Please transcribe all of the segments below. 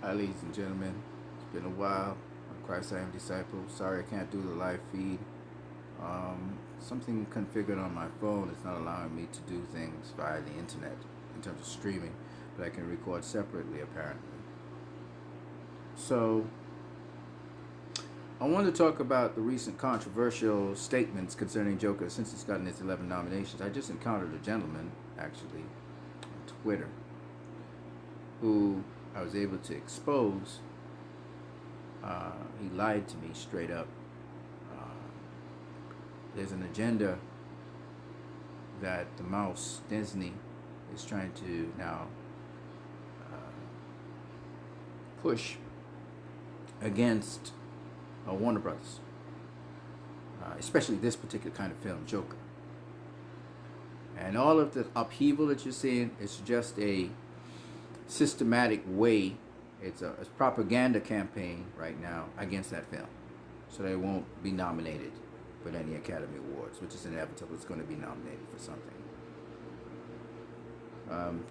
Hi, ladies and gentlemen. It's been a while. I'm Christ I am disciple. Sorry I can't do the live feed. Something configured on my phone is not allowing me to do things via the internet in terms of streaming, but I can record separately apparently. So, I want to talk about the recent controversial statements concerning Joker since he's gotten his 11 nominations. I just encountered a gentleman, actually, on Twitter, who I was able to expose. He lied to me straight up. There's an agenda that the mouse, Disney, is trying to now push against Warner Brothers, especially this particular kind of film, Joker. And all of the upheaval that you're seeing is just a systematic way. It's a propaganda campaign right now against that film, so they won't be nominated for any Academy Awards, which is inevitable. It's going to be nominated for something.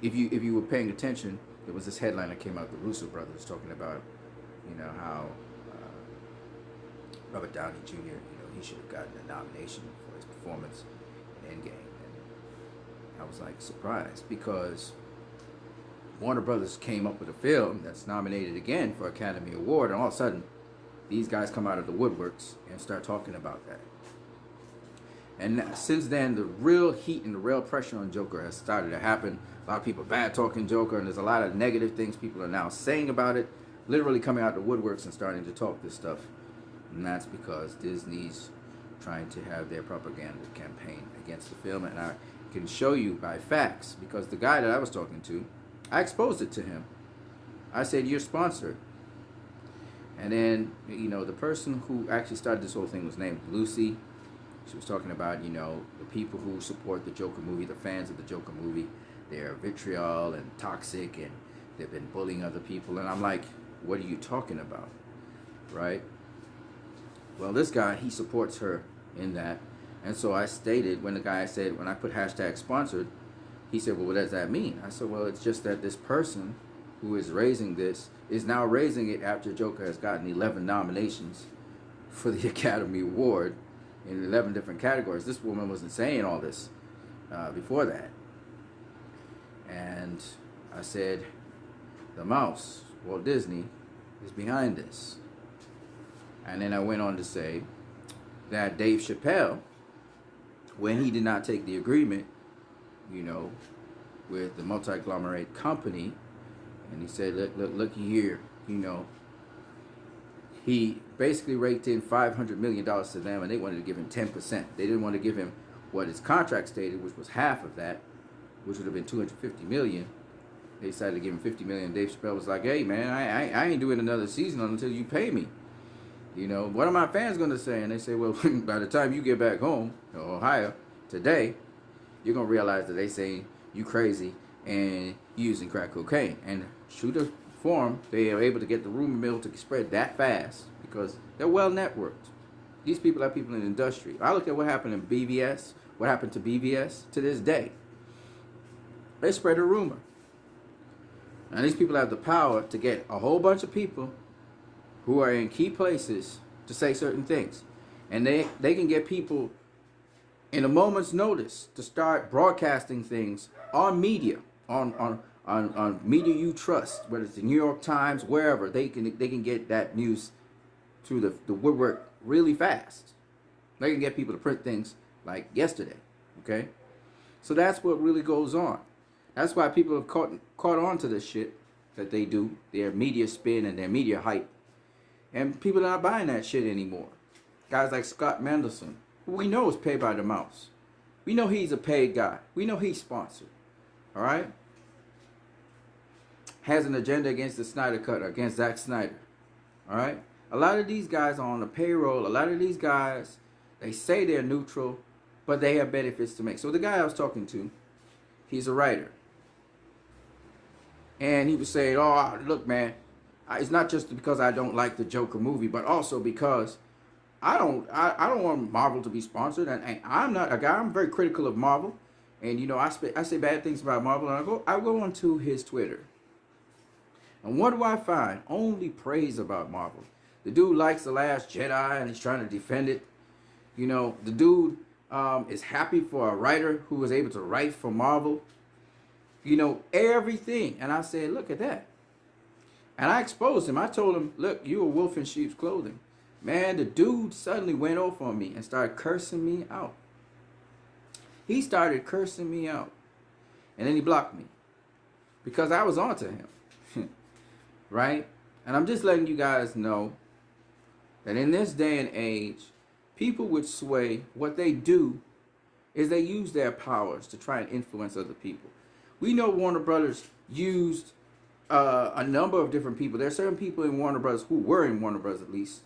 If you were paying attention, there was this headline that came out, the Russo brothers, talking about how Robert Downey Jr. He should have gotten a nomination for his performance in Endgame, and I was like surprised because Warner Brothers came up with a film that's nominated again for Academy Award, and all of a sudden, these guys come out of the woodworks and start talking about that. And since then, the real heat and the real pressure on Joker has started to happen. A lot of people bad talking Joker, and there's a lot of negative things people are now saying about it, literally coming out the woodworks and starting to talk this stuff. And that's because Disney's trying to have their propaganda campaign against the film. And I can show you by facts, because the guy that I was talking to, I exposed it to him. I said, you're sponsored. And then, the person who actually started this whole thing was named Lucy. She was talking about, the people who support the Joker movie, the fans of the Joker movie, they're vitriol and toxic, and they've been bullying other people. And I'm like, what are you talking about? Right? Well, this guy, he supports her in that. And so I stated, when I put hashtag sponsored, he said, well, what does that mean? I said, well, it's just that this person who is raising this is now raising it after Joker has gotten 11 nominations for the Academy Award in 11 different categories. This woman wasn't saying all this before that. And I said, the mouse, Walt Disney, is behind this. And then I went on to say that Dave Chappelle, when he did not take the agreement, with the multi-agglomerate company, and he said, looky here, he basically raked in $500 million to them, and they wanted to give him 10%. They didn't want to give him what his contract stated, which was half of that, which would have been $250 million. They decided to give him $50 million. Dave Chappelle was like, hey, man, I ain't doing another season until you pay me. What are my fans going to say? And they say, well, by the time you get back home to Ohio today, you're going to realize that they say you crazy and you using crack cocaine. And true to form, they are able to get the rumor mill to spread that fast because they're well networked. These people are people in the industry. I look at what happened in BVS, what happened to BVS to this day. They spread a rumor. And these people have the power to get a whole bunch of people who are in key places to say certain things. And they can get people in a moment's notice to start broadcasting things on media, on media you trust, whether it's the New York Times, wherever. They can get that news through the woodwork really fast. They can get people to print things like yesterday, okay? So that's what really goes on. That's why people have caught on to this shit that they do, their media spin and their media hype. And people are not buying that shit anymore. Guys like Scott Mendelson, who we know is paid by the mouse. We know he's a paid guy. We know he's sponsored. All right? Has an agenda against the Snyder Cut or against Zack Snyder. All right? A lot of these guys are on the payroll. A lot of these guys, they say they're neutral, but they have benefits to make. So the guy I was talking to, he's a writer. And he was saying, oh, look, man, it's not just because I don't like the Joker movie, but also because I don't want Marvel to be sponsored, and I'm not a guy. I'm very critical of Marvel, and I say bad things about Marvel, and I go onto his Twitter, And what do I find? Only praise about Marvel. The dude likes The Last Jedi and he's trying to defend it. You know, the dude is happy for a writer who was able to write for Marvel. You know, everything. And I said, look at that. And I exposed him. I told him, look, you're a wolf in sheep's clothing. Man, the dude suddenly went off on me and started cursing me out. He started cursing me out. And then he blocked me. Because I was onto him. Right? And I'm just letting you guys know that in this day and age, people with sway, what they do is they use their powers to try and influence other people. We know Warner Brothers used a number of different people. There are certain people in Warner Brothers who were in Warner Brothers at least.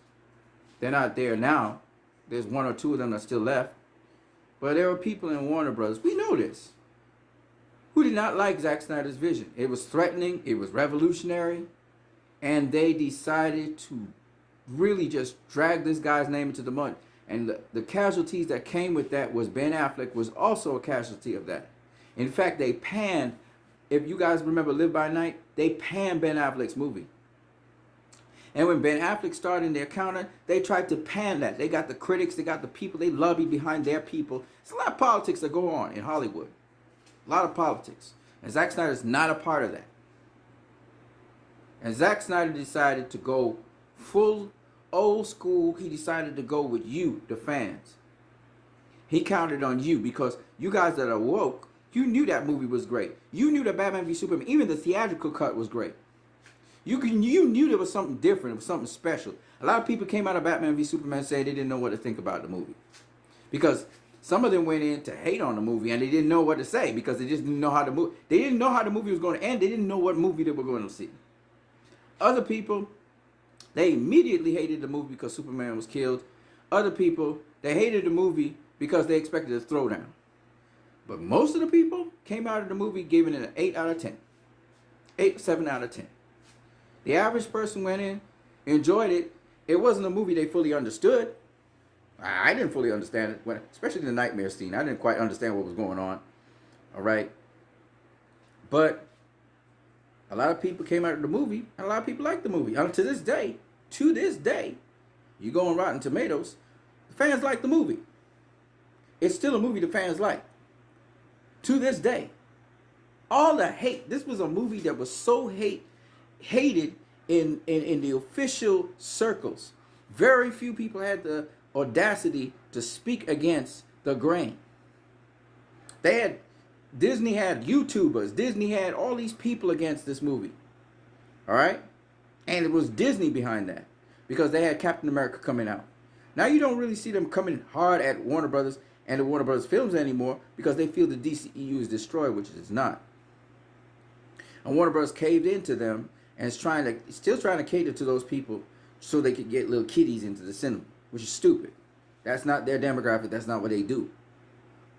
They're not there now. There's one or two of them that are still left. But there were people in Warner Brothers, we know this, who did not like Zack Snyder's vision. It was threatening. It was revolutionary. And they decided to really just drag this guy's name into the mud. And the casualties that came with that was Ben Affleck was also a casualty of that. In fact, they panned, if you guys remember Live by Night, they panned Ben Affleck's movie. And when Ben Affleck started in their counter, they tried to pan that. They got the critics, they got the people, they lobbied behind their people. It's a lot of politics that go on in Hollywood. A lot of politics. And Zack Snyder is not a part of that. And Zack Snyder decided to go full old school. He decided to go with you, the fans. He counted on you because you guys that are woke, you knew that movie was great. You knew that Batman v Superman, even the theatrical cut was great. You knew there was something different. It was something special. A lot of people came out of Batman v Superman saying they didn't know what to think about the movie. Because some of them went in to hate on the movie and they didn't know what to say because they just didn't know how the movie. They didn't know how the movie was going to end. They didn't know what movie they were going to see. Other people, they immediately hated the movie because Superman was killed. Other people, they hated the movie because they expected a throwdown. But most of the people came out of the movie giving it an 8 out of 10. 8, 7 out of 10. The average person went in, enjoyed it. It wasn't a movie they fully understood. I didn't fully understand it, especially the nightmare scene. I didn't quite understand what was going on. All right. But a lot of people came out of the movie, and a lot of people liked the movie. To this day, you go on Rotten Tomatoes, the fans like the movie. It's still a movie the fans like. To this day. All the hate. This was a movie that was so hated in the official circles. Very few people had the audacity to speak against the grain. Disney had YouTubers. Disney had all these people against this movie. All right? And it was Disney behind that because they had Captain America coming out. Now you don't really see them coming hard at Warner Brothers and the Warner Brothers films anymore because they feel the DCEU is destroyed, which it is not. And Warner Brothers caved into them and is still trying to cater to those people so they could get little kiddies into the cinema, which is stupid. That's not their demographic. That's not what they do.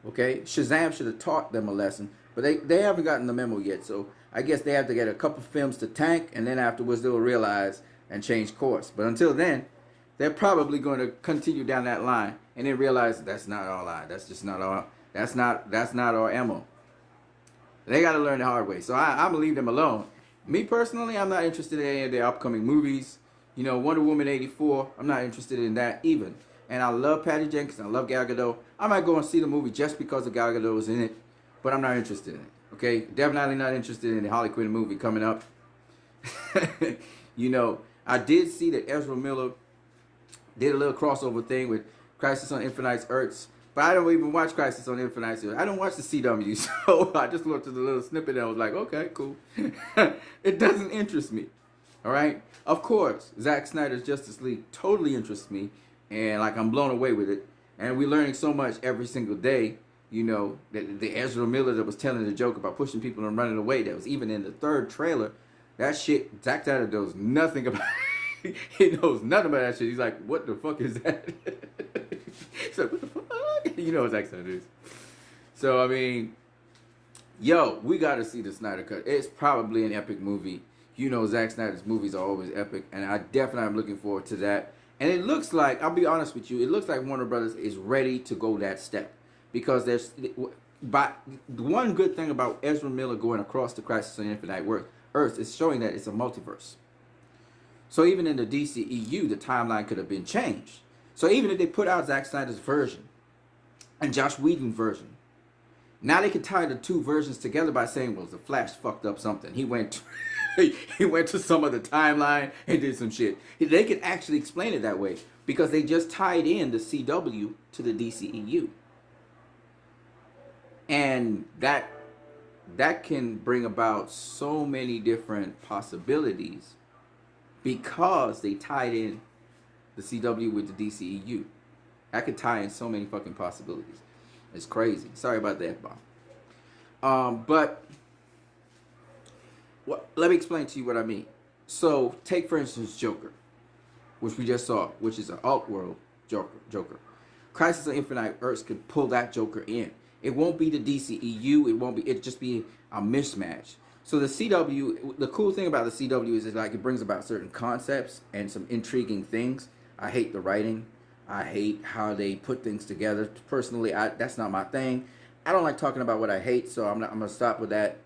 Okay? Shazam should have taught them a lesson, but they haven't gotten the memo yet. So I guess they have to get a couple films to tank, and then afterwards they'll realize and change course. But until then, they're probably going to continue down that line and then realize that's not our line. That's just not our. That's not our ammo. They got to learn the hard way. So I'm gonna leave them alone. Me personally, I'm not interested in any of their upcoming movies. You know, Wonder Woman 84, I'm not interested in that even. And I love Patty Jenkins, I love Gal Gadot. I might go and see the movie just because of Gal Gadot is in it, but I'm not interested in it. Okay, definitely not interested in the Harley Quinn movie coming up. You know, I did see that Ezra Miller did a little crossover thing with Crisis on Infinite Earths, but I don't even watch Crisis on Infinite Earths. I don't watch the CW, so I just looked at the little snippet and I was like, okay, cool. It doesn't interest me. All right. Of course, Zack Snyder's Justice League totally interests me, and like I'm blown away with it. And we're learning so much every single day. You know, the Ezra Miller that was telling the joke about pushing people and running away, that was even in the third trailer. That shit, Zack Snyder knows nothing about. He knows nothing about that shit. He's like, what the fuck is that? He's like, what the fuck? You know what Zack Snyder is. So, I mean, yo, we got to see the Snyder Cut. It's probably an epic movie. You know, Zack Snyder's movies are always epic, and I definitely am looking forward to that. And it looks like, I'll be honest with you, it looks like Warner Brothers is ready to go that step. Because there's, but one good thing about Ezra Miller going across the Crisis on Infinite Earths, it's showing that it's a multiverse. So even in the DCEU, the timeline could have been changed. So even if they put out Zack Snyder's version and Josh Whedon's version, now they can tie the two versions together by saying, well, the Flash fucked up something. He went he went to some other timeline and did some shit. They could actually explain it that way because they just tied in the CW to the DCEU. And that can bring about so many different possibilities because they tied in the CW with the DCEU. That could tie in so many fucking possibilities. It's crazy. Sorry about the F-bomb. But let me explain to you what I mean. So take, for instance, Joker, which we just saw, which is an alt-world Joker. Crisis on Infinite Earths could pull that Joker in. It won't be the DCEU. It'll just be a mismatch. So the CW, the cool thing about the CW is like it brings about certain concepts and some intriguing things. I hate the writing. I hate how they put things together. Personally, that's not my thing. I don't like talking about what I hate, so I'm gonna stop with that.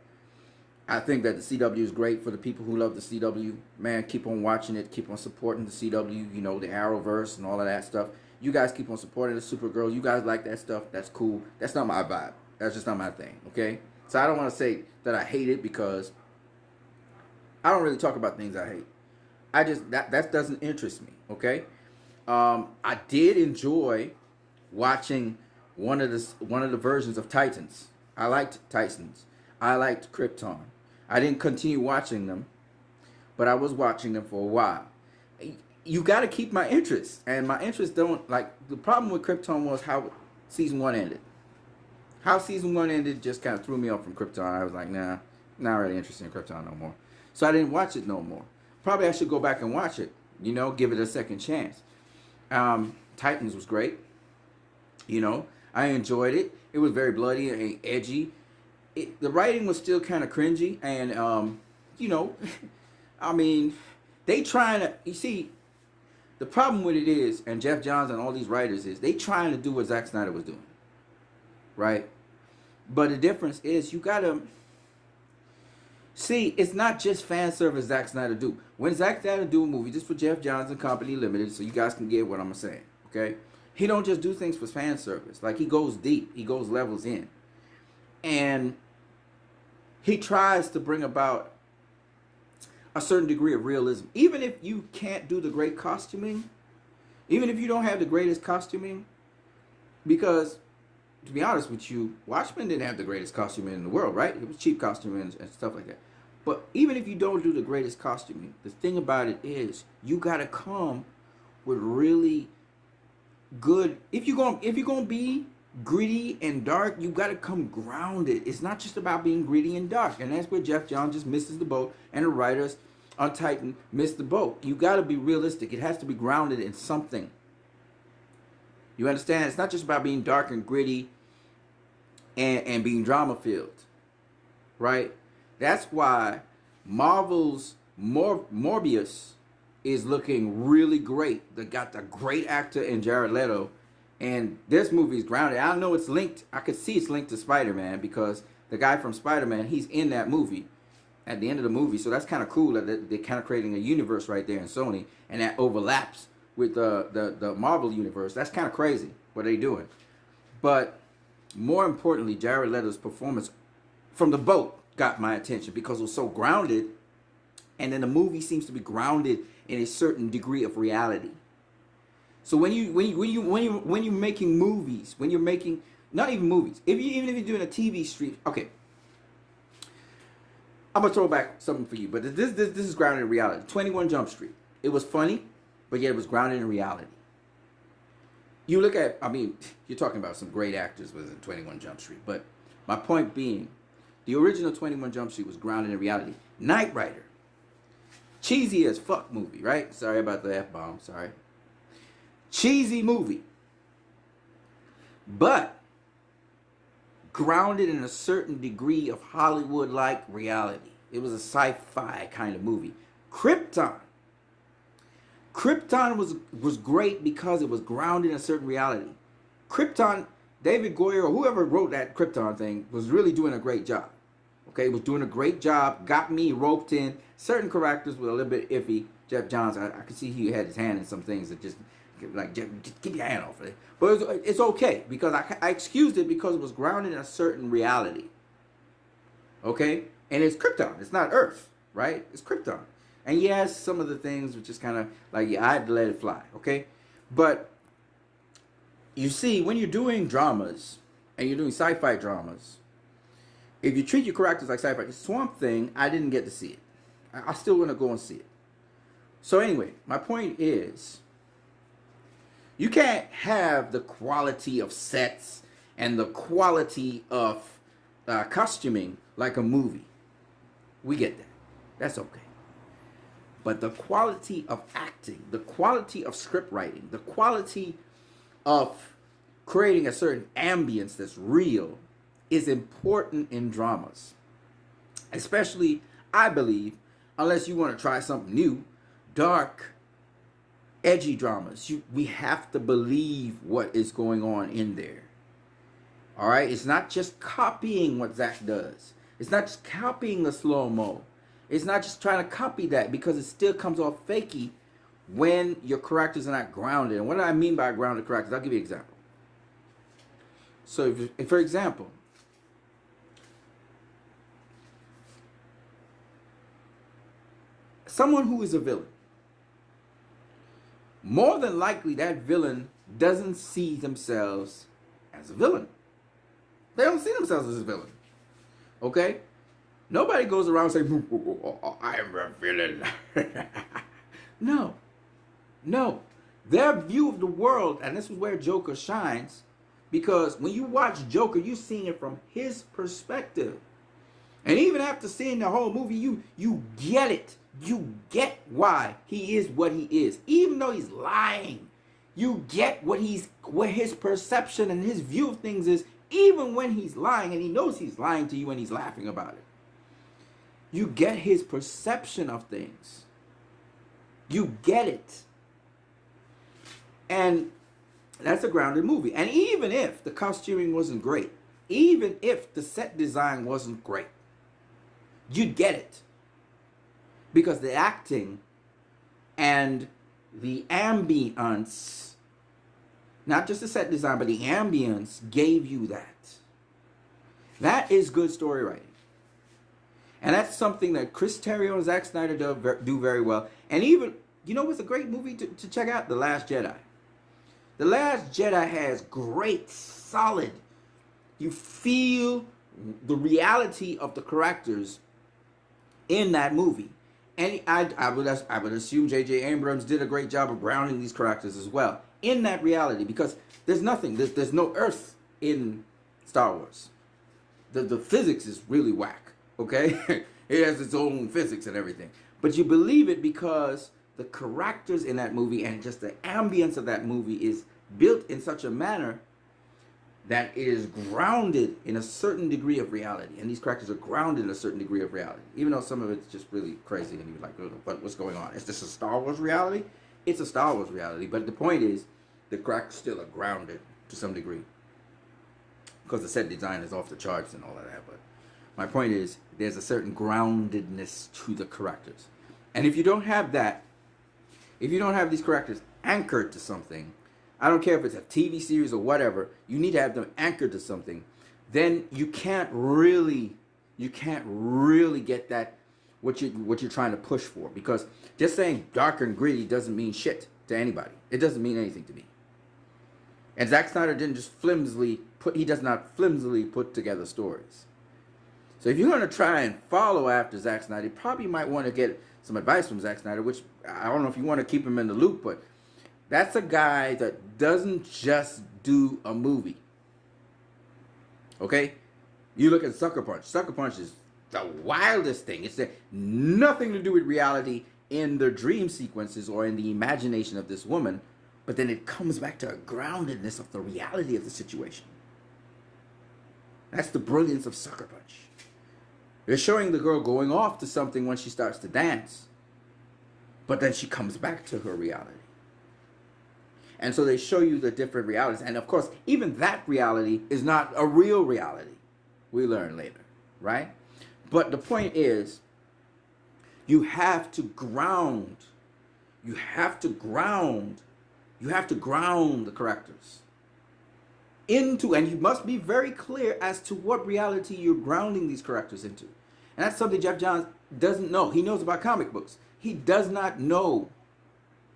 I think that the CW is great for the people who love the CW. Man, keep on watching it. Keep on supporting the CW. You know, the Arrowverse and all of that stuff. You guys keep on supporting the Supergirl. You guys like that stuff. That's cool. That's not my vibe. That's just not my thing, okay? So I don't want to say that I hate it because I don't really talk about things I hate. I just, that doesn't interest me, okay? I did enjoy watching one of the versions of Titans. I liked Titans. I liked Krypton. I didn't continue watching them, but I was watching them for a while. You got to keep my interest, and my interest don't, like, the problem with Krypton was how season 1 ended. How season 1 ended just kind of threw me off from Krypton. I was like, nah, not really interested in Krypton no more. So I didn't watch it no more. Probably I should go back and watch it, you know, give it a second chance. Titans was great. You know, I enjoyed it. It was very bloody and edgy. The writing was still kind of cringy. And, you know, I mean, they trying to, you see, the problem with it is, and Jeff Johns and all these writers is, they trying to do what Zack Snyder was doing. Right? But the difference is you got to, see, it's not just fan service Zack Snyder do. When Zack Snyder do a movie, just for Jeff Johns and Company Limited, so you guys can get what I'm saying, okay? He don't just do things for fan service. Like, he goes deep. He goes levels in. And he tries to bring about a certain degree of realism. Even if you can't do the great costuming, even if you don't have the greatest costuming, because, to be honest with you, Watchmen didn't have the greatest costuming in the world, right? It was cheap costuming and stuff like that. But even if you don't do the greatest costuming, the thing about it is you gotta come with really good. If you're gonna be gritty and dark, you gotta come grounded. It's not just about being gritty and dark, and that's where Jeff Johns just misses the boat, and the writers on Titan missed the boat. You gotta be realistic. It has to be grounded in something. You understand? It's not just about being dark and gritty and being drama filled, right? That's why Marvel's Morbius is looking really great. They got the great actor in Jared Leto, and this movie is grounded. I know it's linked. I could see it's linked to Spider-Man because the guy from Spider-Man, he's in that movie at the end of the movie. So that's kind of cool that they're kind of creating a universe right there in Sony, and that overlaps with the Marvel universe. That's kind of crazy what they're doing. But more importantly, Jared Leto's performance from the boat got my attention because it was so grounded, and then the movie seems to be grounded in a certain degree of reality. So when you're making movies, when you're making, not even movies, even if you're doing a TV stream, okay, I'm gonna throw back something for you, but this is grounded in reality. 21 Jump Street. It was funny, but yet it was grounded in reality. You look at, I mean, you're talking about some great actors within 21 Jump Street, but my point being, the original 21 Jump Street was grounded in reality. Knight Rider. Cheesy as fuck movie, right? Sorry about the F-bomb, sorry. Cheesy movie. But grounded in a certain degree of Hollywood-like reality. It was a sci-fi kind of movie. Krypton. Krypton was great because it was grounded in a certain reality. Krypton, David Goyer, or whoever wrote that Krypton thing, was really doing a great job. Okay, was doing a great job, got me roped in. Certain characters were a little bit iffy. Jeff Johns, I could see he had his hand in some things that just like, Jeff, just keep your hand off it. But it's okay because I excused it because it was grounded in a certain reality. Okay, and it's Krypton. It's not Earth, right? It's Krypton. And yes, some of the things were just kind of like, yeah, I had to let it fly. Okay, but you see, when you're doing dramas and you're doing sci-fi dramas, if you treat your characters like sci-fi, Swamp Thing, I didn't get to see it. I still want to go and see it. So anyway, my point is, you can't have the quality of sets and the quality of costuming like a movie. We get that. That's okay. But the quality of acting, the quality of script writing, the quality of creating a certain ambience that's real is important in dramas. Especially, I believe, unless you want to try something new, dark, edgy dramas. We have to believe what is going on in there. All right? It's not just copying what Zach does. It's not just copying the slow-mo. It's not just trying to copy that because it still comes off fakey when your characters are not grounded. And what do I mean by grounded characters? I'll give you an example. So, if for example, someone who is a villain, more than likely that villain doesn't see themselves as a villain. They don't see themselves as a villain. Okay? Nobody goes around saying, I am a villain. No. No. Their view of the world, and this is where Joker shines, because when you watch Joker, you're seeing it from his perspective. And even after seeing the whole movie, you get it. You get why he is what he is. Even though he's lying, you get what his perception and his view of things is, even when he's lying, and he knows he's lying to you and he's laughing about it. You get his perception of things. You get it. And that's a grounded movie. And even if the costuming wasn't great, even if the set design wasn't great, you'd get it. Because the acting and the ambience, not just the set design, but the ambience gave you that. That is good story writing. And that's something that Chris Terrio and Zack Snyder do very well. And even, you know what's a great movie to check out? The Last Jedi. The Last Jedi has great, solid, you feel the reality of the characters in that movie. And I would assume J.J. Abrams did a great job of grounding these characters as well in that reality, because there's no Earth in Star Wars. The physics is really whack, okay? It has its own physics and everything. But you believe it because the characters in that movie and just the ambience of that movie is built in such a manner that it is grounded in a certain degree of reality. And these characters are grounded in a certain degree of reality. Even though some of it's just really crazy and you're like, what's going on? Is this a Star Wars reality? It's a Star Wars reality. But the point is, the characters still are grounded to some degree. Because the set design is off the charts and all of that. But my point is, there's a certain groundedness to the characters. And if you don't have that, if you don't have these characters anchored to something, I don't care if it's a TV series or whatever, you need to have them anchored to something. Then you can't really get that what you're trying to push for. Because just saying dark and gritty doesn't mean shit to anybody. It doesn't mean anything to me. And Zack Snyder didn't just he does not flimsily put together stories. So if you're going to try and follow after Zack Snyder, you probably might want to get some advice from Zack Snyder, which I don't know if you want to keep him in the loop, but that's a guy that doesn't just do a movie. Okay? You look at Sucker Punch. Sucker Punch is the wildest thing. It's nothing to do with reality in the dream sequences or in the imagination of this woman, but then it comes back to a groundedness of the reality of the situation. That's the brilliance of Sucker Punch. They're showing the girl going off to something when she starts to dance, but then she comes back to her reality. And so they show you the different realities. And of course, even that reality is not a real reality. We learn later, right? But the point is, you have to ground. You have to ground. You have to ground the characters into, and you must be very clear as to what reality you're grounding these characters into. And that's something Jeff Johns doesn't know. He knows about comic books. He does not know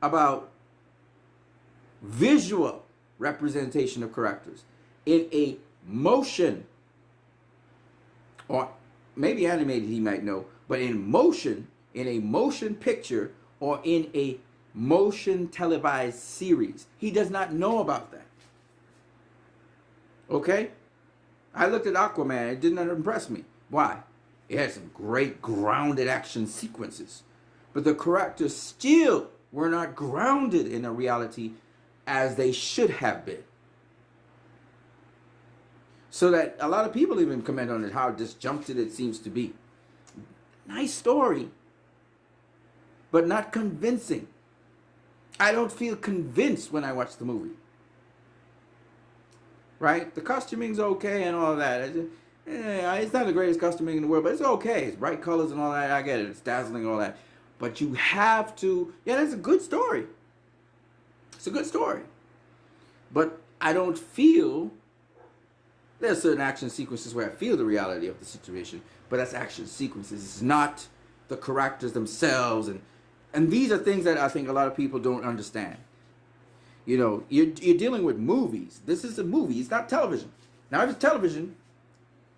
about visual representation of characters in a motion, or maybe animated he might know, but in motion, in a motion picture, or in a motion televised series. He does not know about that. Okay? I looked at Aquaman. It did not impress me. Why? It had some great grounded action sequences. But the characters still were not grounded in a reality as they should have been. So that a lot of people even comment on it, how disjuncted it seems to be. Nice story, but not convincing. I don't feel convinced when I watch the movie. Right? The costuming's okay and all that. It's not the greatest costuming in the world, but it's okay. It's bright colors and all that. I get it. It's dazzling and all that. But you have to, that's a good story. It's a good story. But I don't feel, there's certain action sequences where I feel the reality of the situation, but that's action sequences. It's not the characters themselves. And these are things that I think a lot of people don't understand. You know, you're dealing with movies. This is a movie. It's not television. Now, if it's television,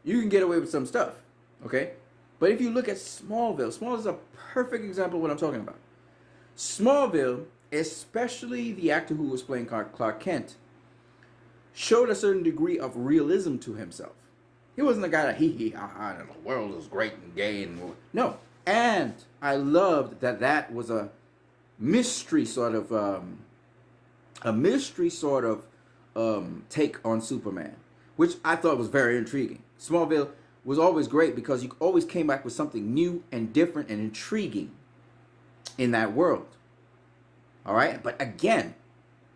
you can get away with some stuff, okay? But if you look at Smallville, Smallville is a perfect example of what I'm talking about. Smallville, especially the actor who was playing Clark Kent, showed a certain degree of realism to himself. He wasn't a guy that the world is great and gay and no. And I loved that was a mystery sort of take on Superman, which I thought was very intriguing. Smallville was always great because you always came back with something new and different and intriguing in that world. All right, but again,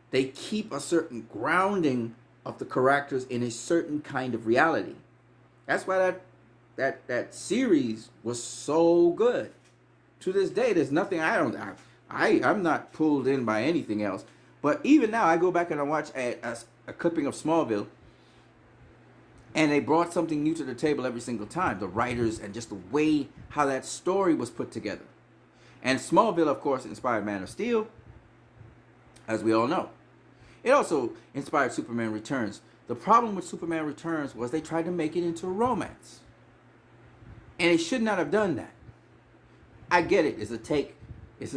they keep a certain grounding of the characters in a certain kind of reality. That's why that series was so good. To this day, there's nothing I'm not pulled in by anything else. But even now, I go back and I watch a clipping of Smallville, and they brought something new to the table every single time. The writers and just the way how that story was put together. And Smallville, of course, inspired Man of Steel, as we all know. It also inspired Superman Returns. The problem with Superman Returns was they tried to make it into a romance. And they should not have done that. I get it. It's a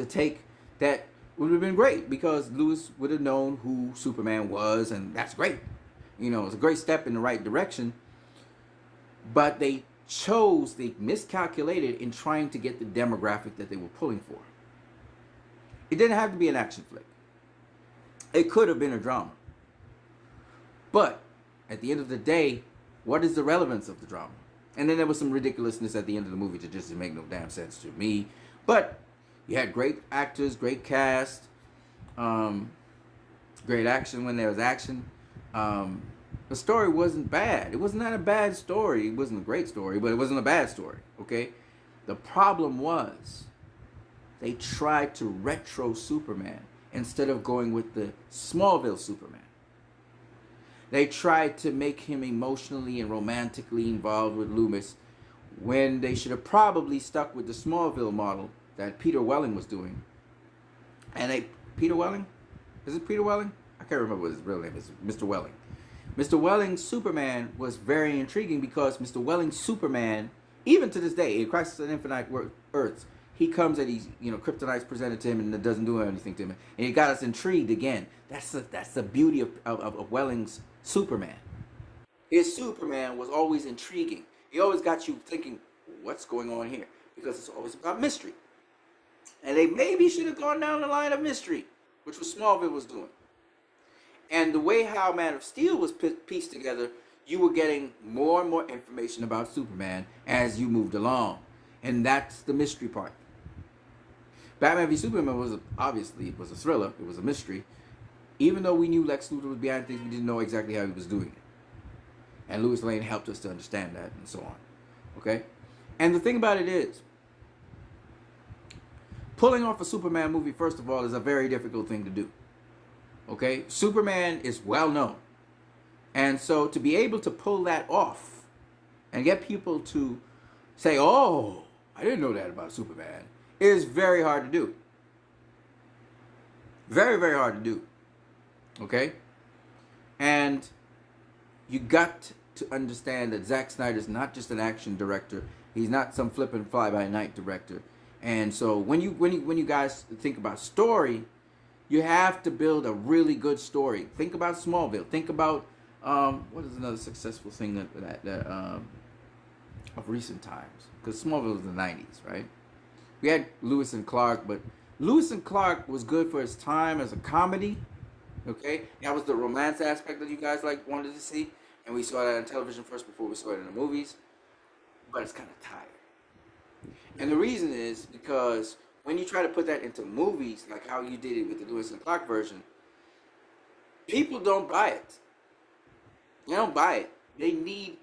take that would have been great because Lewis would have known who Superman was, and that's great. You know, it's a great step in the right direction. But they miscalculated in trying to get the demographic that they were pulling for. It didn't have to be an action flick. It could have been a drama. But at the end of the day, what is the relevance of the drama? And then there was some ridiculousness at the end of the movie that just didn't make no damn sense to me. But you had great actors, great cast, great action when there was action. The story wasn't bad. It was not a bad story. It wasn't a great story, but it wasn't a bad story, okay? The problem was they tried to retro Superman instead of going with the Smallville Superman. They tried to make him emotionally and romantically involved with Loomis when they should have probably stuck with the Smallville model that Peter Welling was doing. And Peter Welling? Is it Peter Welling? I can't remember what his real name is. Mr. Welling. Mr. Welling's Superman was very intriguing because Mr. Welling's Superman, even to this day, in Crisis on Infinite Earths, he comes and he's, kryptonite's presented to him and it doesn't do anything to him. And he got us intrigued again. That's the beauty of Welling's Superman. His Superman was always intriguing. He always got you thinking, what's going on here? Because it's always about mystery. And they maybe should have gone down the line of mystery, which was Smallville was doing. And the way how Man of Steel was pieced together, you were getting more and more information about Superman as you moved along. And that's the mystery part. Batman v Superman was obviously it was a thriller. It was a mystery. Even though we knew Lex Luthor was behind things, we didn't know exactly how he was doing it. And Lois Lane helped us to understand that and so on. Okay? And the thing about it is, pulling off a Superman movie, first of all, is a very difficult thing to do. Okay? Superman is well known. And so to be able to pull that off and get people to say, oh, I didn't know that about Superman, is very hard to do. Very, very hard to do. Okay? And you got to understand that Zack Snyder's not just an action director. He's not some flippin' fly-by-night director. And so when you guys think about story, you have to build a really good story. Think about Smallville. Think about what is another successful thing that of recent times? Because Smallville was the 90s, right? We had Lewis and Clark, but Lewis and Clark was good for its time as a comedy. Okay, that was the romance aspect that you guys wanted to see, and we saw that on television first before we saw it in the movies. But it's kind of tired, and the reason is because when you try to put that into movies, like how you did it with the Lewis and Clark version, people don't buy it. They don't buy it. They need,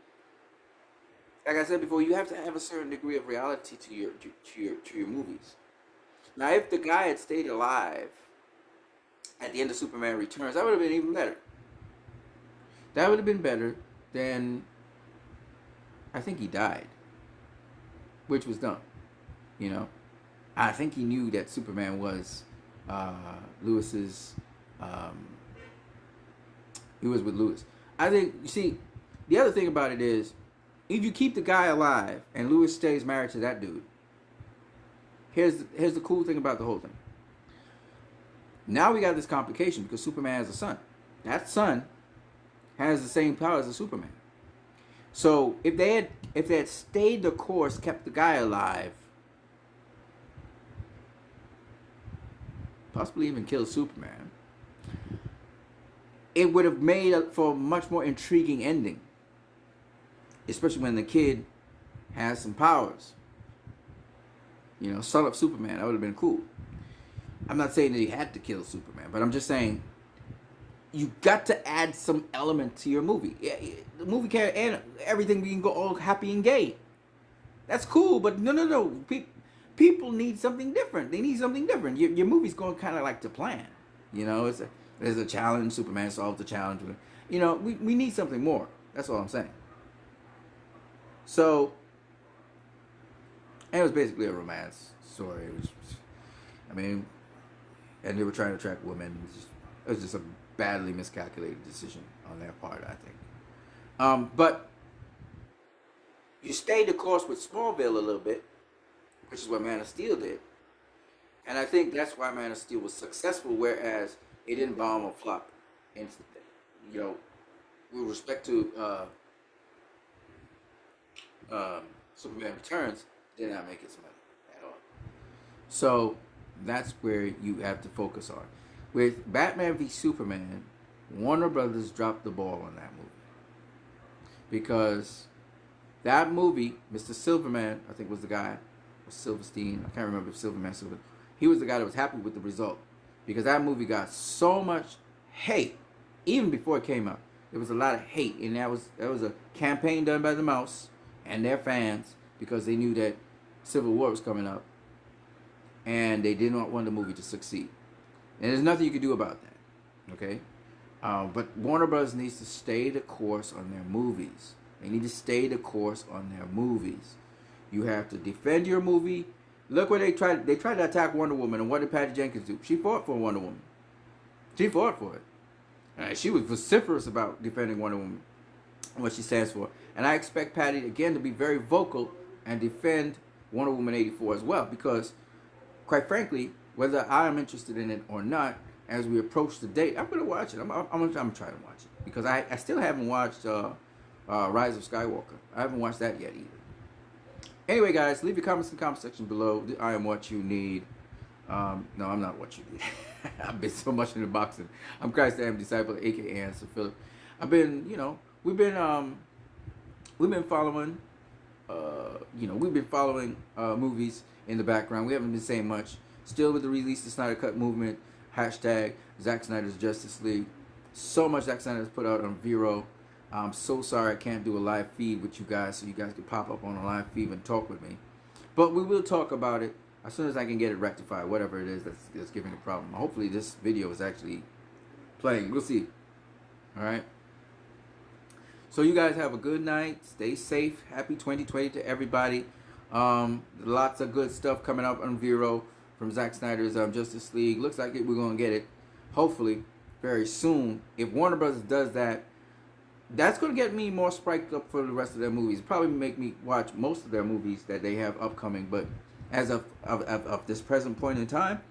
like I said before, you have to have a certain degree of reality to your movies. Now, if the guy had stayed alive at the end of Superman Returns, that would have been even better. That would have been better than, I think he died, which was dumb. You know, I think he knew that Superman was Lewis's. He was with Lewis. I think, you see, the other thing about it is, if you keep the guy alive and Lewis stays married to that dude, here's the cool thing about the whole thing. Now we got this complication because Superman has a son. That son has the same powers as Superman. So if they had stayed the course, kept the guy alive, possibly even killed Superman, it would have made for a much more intriguing ending. Especially when the kid has some powers. You know, son of Superman, that would have been cool. I'm not saying that he had to kill Superman, but I'm just saying you got to add some element to your movie. The movie can't end everything being all happy and gay. That's cool, but no. People need something different. They need something different. Your movie's going kind of like to plan. You know, there's a challenge. Superman solves the challenge. You know, we need something more. That's all I'm saying. So, and it was basically a romance story. And they were trying to attract women. It was just a badly miscalculated decision on their part, I think. But you stayed the course with Smallville a little bit, which is what Man of Steel did. And I think that's why Man of Steel was successful, whereas it didn't bomb or flop instantly. You know, with respect to Superman Returns, did not make its money at all. So that's where you have to focus on. With Batman v Superman, Warner Brothers dropped the ball on that movie. Because that movie, Mr. Silverman, I think was the guy, or Silverstein, I can't remember if Silverman, he was the guy that was happy with the result. Because that movie got so much hate, even before it came out. There was a lot of hate, and that was a campaign done by the Mouse and their fans, because they knew that Civil War was coming up, and they did not want the movie to succeed. And there's nothing you can do about that, okay? But Warner Bros. Needs to stay the course on their movies. They need to stay the course on their movies. You have to defend your movie. Look where they tried to attack Wonder Woman, and what did Patty Jenkins do? She fought for Wonder Woman. She fought for it. She was vociferous about defending Wonder Woman and what she stands for. And I expect Patty, again, to be very vocal and defend Wonder Woman 84 as well. Because, quite frankly, whether I'm interested in it or not, as we approach the date, I'm going to watch it. I'm going to try to watch it. Because I still haven't watched Rise of Skywalker. I haven't watched that yet either. Anyway, guys, leave your comments in the comment section below. I am what you need. No, I'm not what you need. I've been so much into boxing. I'm Christ the Am Disciple, a.k.a. Answer Philip. We've been following, movies in the background. We haven't been saying much. Still with the release of the Snyder Cut movement, hashtag Zack Snyder's Justice League. So much Zack Snyder has put out on Vero. I'm so sorry I can't do a live feed with you guys, so you guys can pop up on a live feed and talk with me. But we will talk about it as soon as I can get it rectified, whatever it is that's giving the problem. Hopefully this video is actually playing. We'll see. All right. So you guys have a good night. Stay safe. Happy 2020 to everybody. Lots of good stuff coming up on Vero from Zack Snyder's Justice League. Looks like we're going to get it, hopefully, very soon. If Warner Brothers does that, that's going to get me more spiked up for the rest of their movies. Probably make me watch most of their movies that they have upcoming. But as of this present point in time,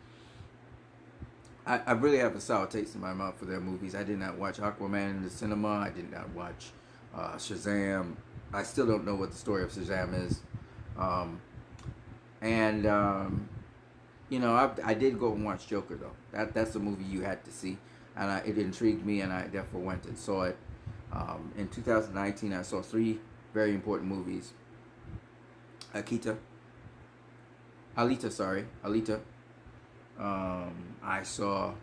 I really have a sour taste in my mouth for their movies. I did not watch Aquaman in the cinema. I did not watch Shazam. I still don't know what the story of Shazam is. You know, I did go and watch Joker, though. That's a movie you had to see. And it intrigued me, and I therefore went and saw it. In 2019, I saw 3 very important movies. Alita. I saw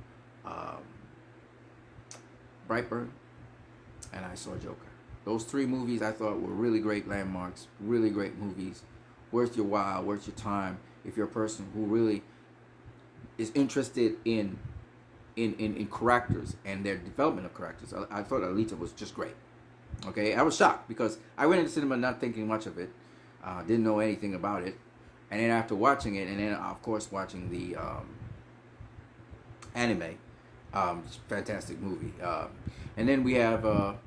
Brightburn, and I saw Joker. Those 3 movies I thought were really great landmarks, really great movies, worth your while, worth your time. If you're a person who really is interested in characters and their development of characters, I thought Alita was just great. Okay, I was shocked because I went into cinema not thinking much of it, didn't know anything about it, and then after watching it, and then of course watching the anime, fantastic movie. And then we had Brightburn.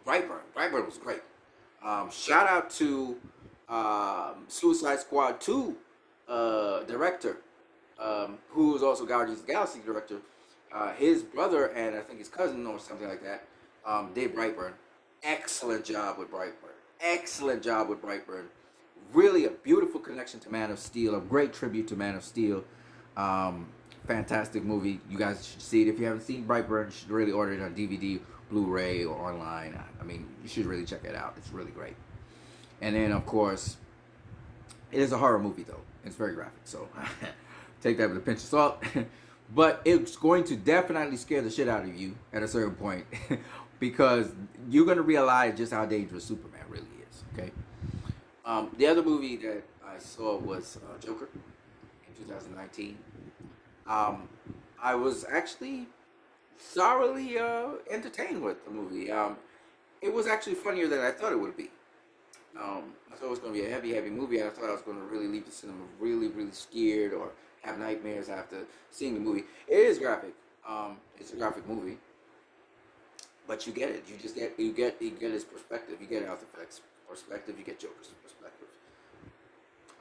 Brightburn was great. Shout out to Suicide Squad 2 director, who was also Guardians of the Galaxy director. His brother and I think his cousin or something like that did Brightburn. Excellent job with Brightburn. Really a beautiful connection to Man of Steel. A great tribute to Man of Steel. Fantastic movie. You guys should see it. If you haven't seen Brightburn, you should really order it on DVD, Blu-ray, or online. I mean, you should really check it out. It's really great. And then, of course, it is a horror movie, though. It's very graphic, so take that with a pinch of salt. But it's going to definitely scare the shit out of you at a certain point because you're going to realize just how dangerous Superman really is, okay? The other movie that I saw was Joker in 2019. I was actually thoroughly entertained with the movie. It was actually funnier than I thought it would be. I thought it was going to be a heavy movie. I thought I was going to really leave the cinema really scared or have nightmares after seeing the movie. It is graphic. It's a graphic movie, but you get it. You get his perspective. You get Alfred's perspective. You get Joker's perspective.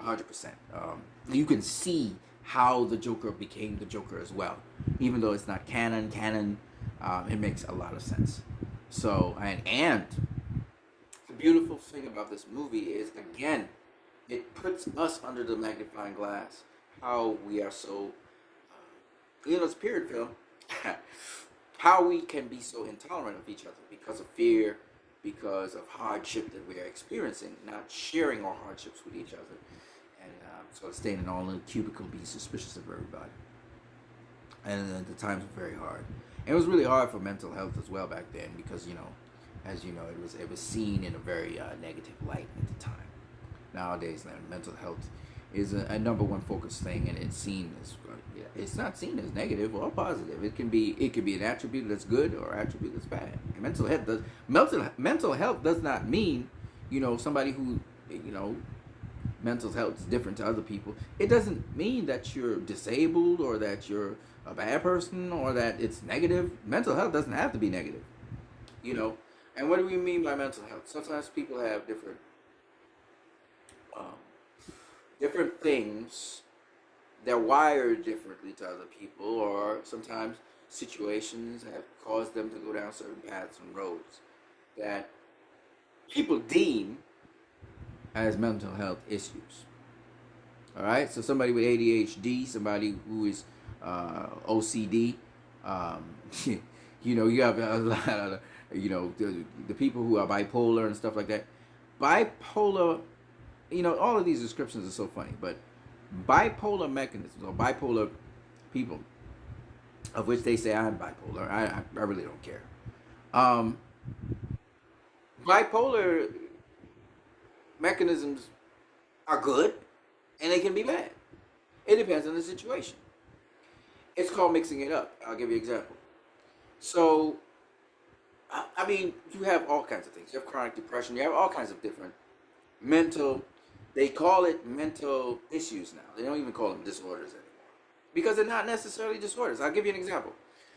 100%. You can see how the Joker became the Joker as well, even though it's not canon. It makes a lot of sense. So and the beautiful thing about this movie is, again, it puts us under the magnifying glass. How we are so, it's a period film. How we can be so intolerant of each other because of fear, because of hardship that we are experiencing, not sharing our hardships with each other, and sort of staying in our little cubicle, being suspicious of everybody. And the times were very hard. And it was really hard for mental health as well back then because, as you know, it was seen in a very negative light at the time. Nowadays, mental health is a number one focus thing, and it's seen as it's not seen as negative or positive. It can be an attribute that's good or attribute that's bad. And mental health does not mean somebody who mental health is different to other people. It doesn't mean that you're disabled or that you're a bad person or that it's negative. Mental health doesn't have to be negative. And what do we mean by mental health? Sometimes people have different things. They're wired differently to other people, or sometimes situations have caused them to go down certain paths and roads that people deem as mental health issues. All right, so somebody with ADHD, somebody who is OCD, you have a lot of the people who are bipolar and stuff like that. Bipolar, all of these descriptions are so funny, but bipolar mechanisms or bipolar people, of which they say I'm bipolar, I really don't care. Um, bipolar mechanisms are good and they can be bad. It depends on the situation. It's called mixing it up. I'll give you an example. So, I mean, you have all kinds of things. You have chronic depression. You have all kinds of different mental, they call it mental issues now. They don't even call them disorders anymore. Because they're not necessarily disorders. I'll give you an example.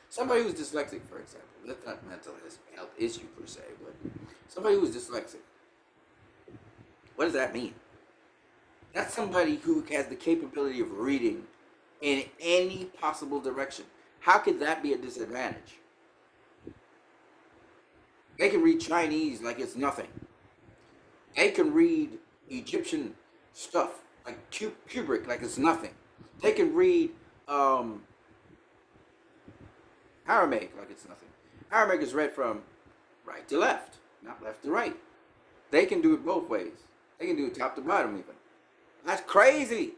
Somebody who's dyslexic, for example. That's not mental health issue per se, but somebody who's dyslexic. What does that mean? That's somebody who has the capability of reading in any possible direction. How could that be a disadvantage? They can read Chinese like it's nothing. They can read Egyptian stuff like Kubrick like it's nothing. They can read Aramaic like it's nothing. Aramaic is read from right to left, not left to right. They can do it both ways. They can do it top to bottom even. That's crazy.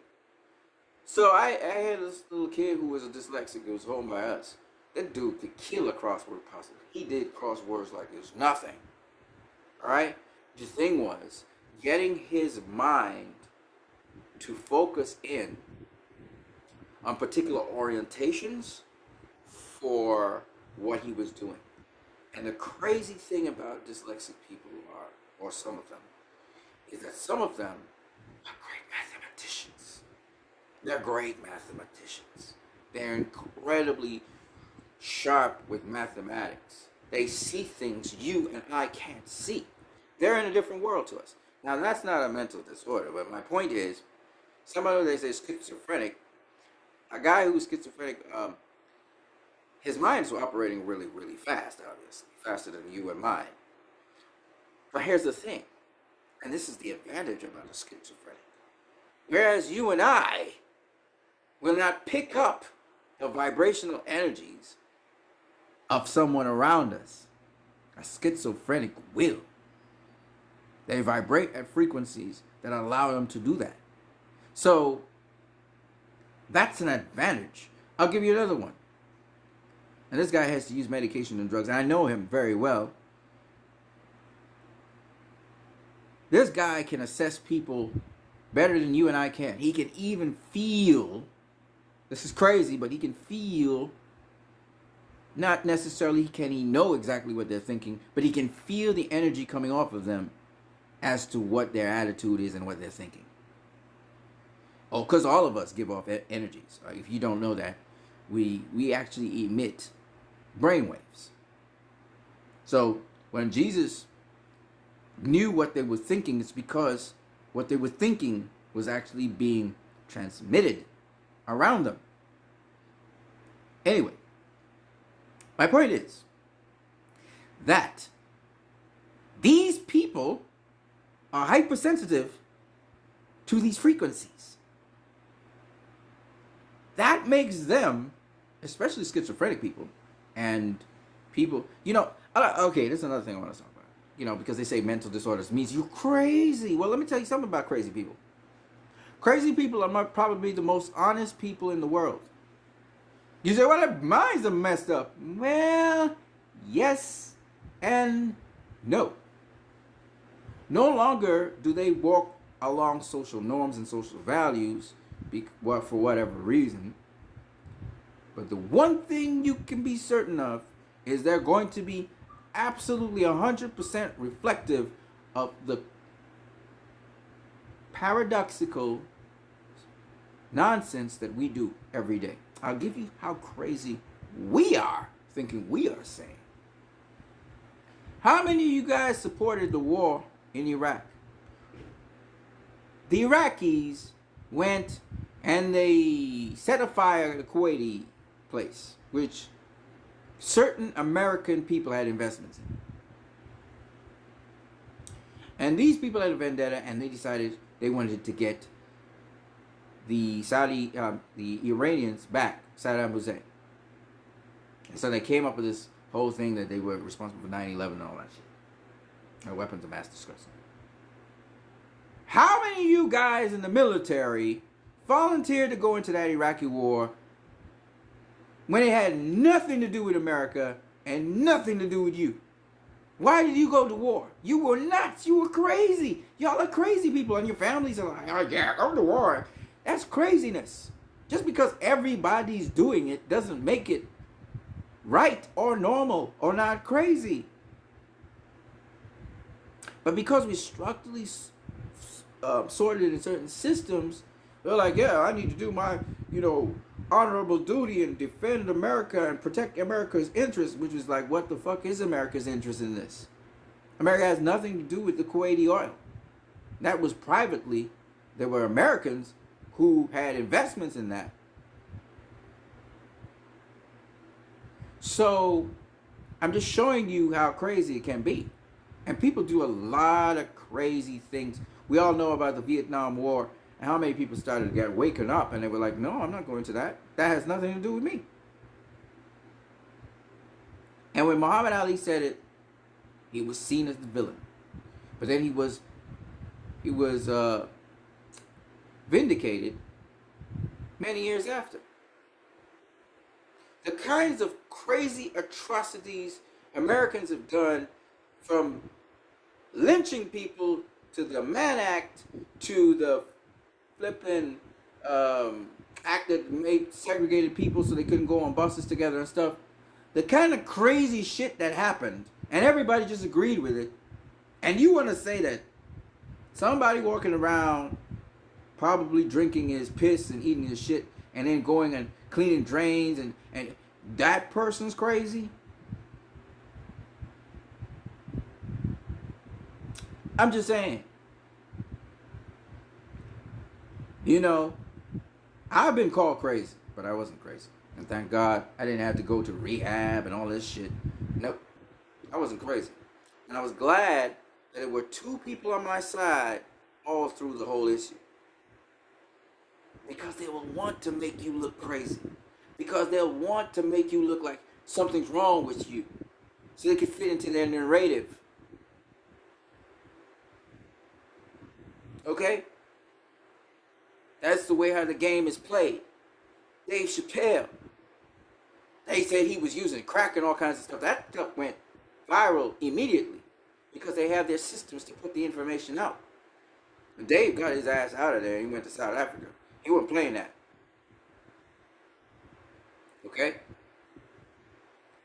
So I had this little kid who was a dyslexic who was home by us. That dude could kill a crossword puzzle. He did crosswords like it was nothing. Alright? The thing was, getting his mind to focus in on particular orientations for what he was doing. And the crazy thing about dyslexic people are, or some of them, is that some of them are great mathematicians. They're great mathematicians. They're incredibly sharp with mathematics. They see things you and I can't see. They're in a different world to us. Now, that's not a mental disorder, but my point is, somebody they say schizophrenic, a guy who's schizophrenic, his mind's operating really, really fast, obviously, faster than you and mine. But here's the thing, and this is the advantage about a schizophrenic. Whereas you and I will not pick up the vibrational energies of someone around us, a schizophrenic will. They vibrate at frequencies that allow them to do that. So that's an advantage. I'll give you another one. And this guy has to use medication and drugs, and I know him very well. This guy can assess people better than you and I can. He can even feel, this is crazy, but he can feel, not necessarily can he know exactly what they're thinking, but he can feel the energy coming off of them as to what their attitude is and what they're thinking. Oh, because all of us give off energies. If you don't know that, we actually emit brainwaves. So when Jesus knew what they were thinking, it's because what they were thinking was actually being transmitted around them. Anyway, my point is that these people are hypersensitive to these frequencies. That makes them, especially schizophrenic people and people, okay, this is another thing I want to talk about. Because they say mental disorders means you're crazy. Well, let me tell you something about crazy people. Crazy people are probably the most honest people in the world. You say, well, their minds are messed up. Well, yes and no. No longer do they walk along social norms and social values for whatever reason. But the one thing you can be certain of is they're going to be absolutely 100% reflective of the paradoxical nonsense that we do every day. I'll give you how crazy we are thinking we are sane. How many of you guys supported the war in Iraq? The Iraqis went and they set afire the Kuwaiti place, which certain American people had investments in. And these people had a vendetta, and they decided they wanted to get the Iranians back, Saddam Hussein. And so they came up with this whole thing that they were responsible for 9/11 and all that shit. Weapons of mass destruction. How many of you guys in the military volunteered to go into that Iraqi war when it had nothing to do with America and nothing to do with you? Why did you go to war? You were nuts. You were crazy. Y'all are crazy people, and your families are like, oh yeah, go to war. That's craziness. Just because everybody's doing it doesn't make it right or normal or not crazy. But because we structurally sorted in certain systems, they're like, yeah, I need to do my, honorable duty and defend America and protect America's interests, which is like, what the fuck is America's interest in this? America has nothing to do with the Kuwaiti oil. That was privately. There were Americans who had investments in that. So I'm just showing you how crazy it can be. And people do a lot of crazy things. We all know about the Vietnam War and how many people started to get waken up and they were like, no, I'm not going to that. That has nothing to do with me. And when Muhammad Ali said it, he was seen as the villain. But then he was vindicated many years after. The kinds of crazy atrocities Americans have done, from lynching people to the Mann Act to the flipping act that made segregated people so they couldn't go on buses together and stuff. The kind of crazy shit that happened, and everybody just agreed with it. And you want to say that somebody walking around probably drinking his piss and eating his shit and then going and cleaning drains and that person's crazy? I'm just saying. I've been called crazy, but I wasn't crazy. And thank God I didn't have to go to rehab and all this shit. Nope. I wasn't crazy. And I was glad that there were two people on my side all through the whole issue. Because they will want to make you look crazy. Because they'll want to make you look like something's wrong with you. So they can fit into their narrative. Okay? That's the way how the game is played. Dave Chappelle, they said he was using crack and all kinds of stuff. That stuff went viral immediately because they have their systems to put the information out. But Dave got his ass out of there and he went to South Africa. He wasn't playing that. Okay?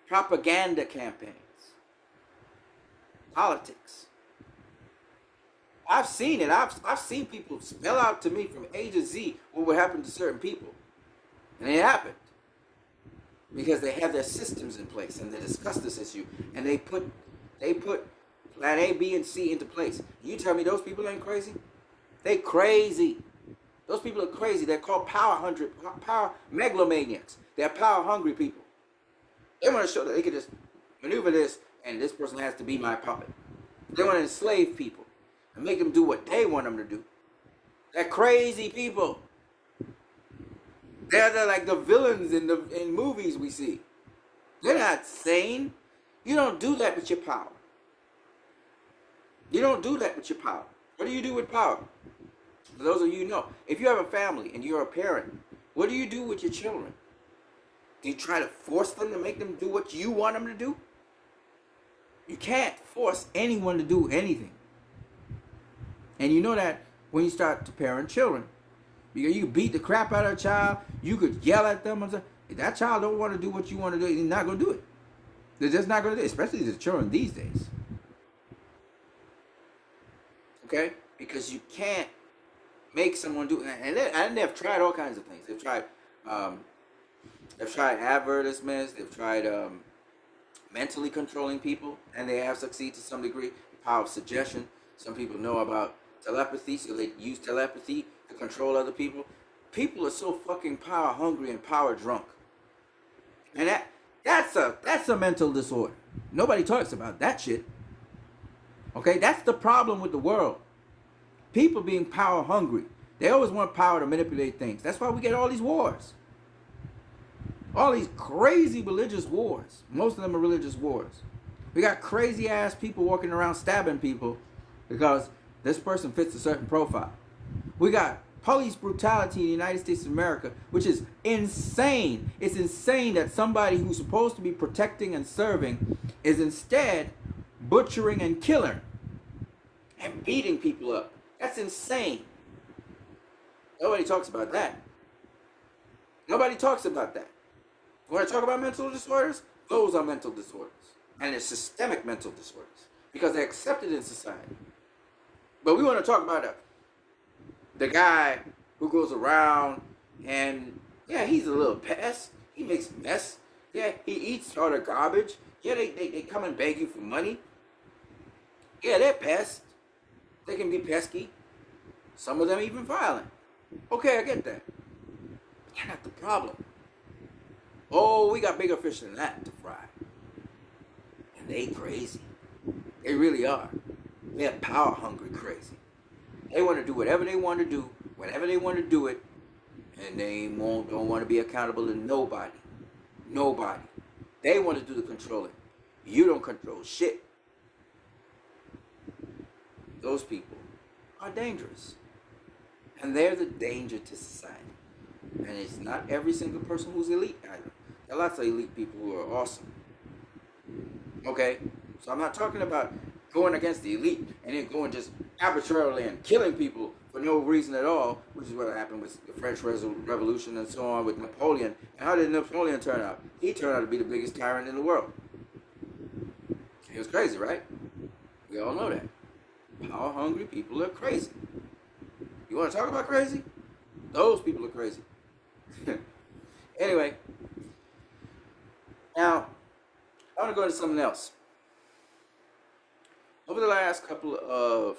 Propaganda campaigns. Politics. I've seen it. I've seen people spell out to me from A to Z what would happen to certain people. And it happened. Because they have their systems in place and they discuss this issue and they put plan A, B, and C into place. You tell me those people ain't crazy? They crazy. Those people are crazy. They're called power megalomaniacs. They're power hungry people. They want to show that they can just maneuver this and this person has to be my puppet. They want to enslave people and make them do what they want them to do. They're crazy people. They're like the villains in movies we see. They're not sane. You don't do that with your power. You don't do that with your power. What do you do with power? For those of you who know, if you have a family and you're a parent, what do you do with your children? Do you try to force them to make them do what you want them to do? You can't force anyone to do anything. And you know that when you start to parent children. Because you can beat the crap out of a child. You could yell at them. If that child don't want to do what you want to do, he's not going to do it. They're just not going to do it. Especially the children these days. Okay? Because you can't make someone do it. And they've tried all kinds of things. They've tried advertisements. They've tried mentally controlling people. And they have succeeded to some degree. The power of suggestion. Some people know about telepathy, so they use telepathy to control other people. People are so fucking power hungry and power drunk. And that's a mental disorder. Nobody talks about that shit. Okay, that's the problem with the world. People being power hungry. They always want power to manipulate things. That's why we get all these wars. All these crazy religious wars. Most of them are religious wars. We got crazy ass people walking around stabbing people because this person fits a certain profile. We got police brutality in the United States of America, which is insane. It's insane that somebody who's supposed to be protecting and serving is instead butchering and killing and beating people up. That's insane. Nobody talks about that. Nobody talks about that. You want to talk about mental disorders? Those are mental disorders. And they're systemic mental disorders because they're accepted in society. But we want to talk about the guy who goes around and, yeah, he's a little pest. He makes mess. Yeah, he eats all the garbage. Yeah, they come and beg you for money. Yeah, they're pests. They can be pesky. Some of them even violent. Okay, I get that. But they're not the problem. Oh, we got bigger fish than that to fry. And they crazy. They really are. They're power hungry crazy. They want to do whatever they want to do, whenever they want to do it, and they don't want to be accountable to nobody. Nobody. They want to do the controlling. You don't control shit. Those people are dangerous. And they're the danger to society. And it's not every single person who's elite either. There are lots of elite people who are awesome. Okay? So I'm not talking about going against the elite and then going just arbitrarily and killing people for no reason at all, which is what happened with the French Revolution and so on with Napoleon. And how did Napoleon turn out? He turned out to be the biggest tyrant in the world. He was crazy, right? We all know that. Power hungry people are crazy. You want to talk about crazy? Those people are crazy. Anyway, now I want to go into something else. Over the last couple of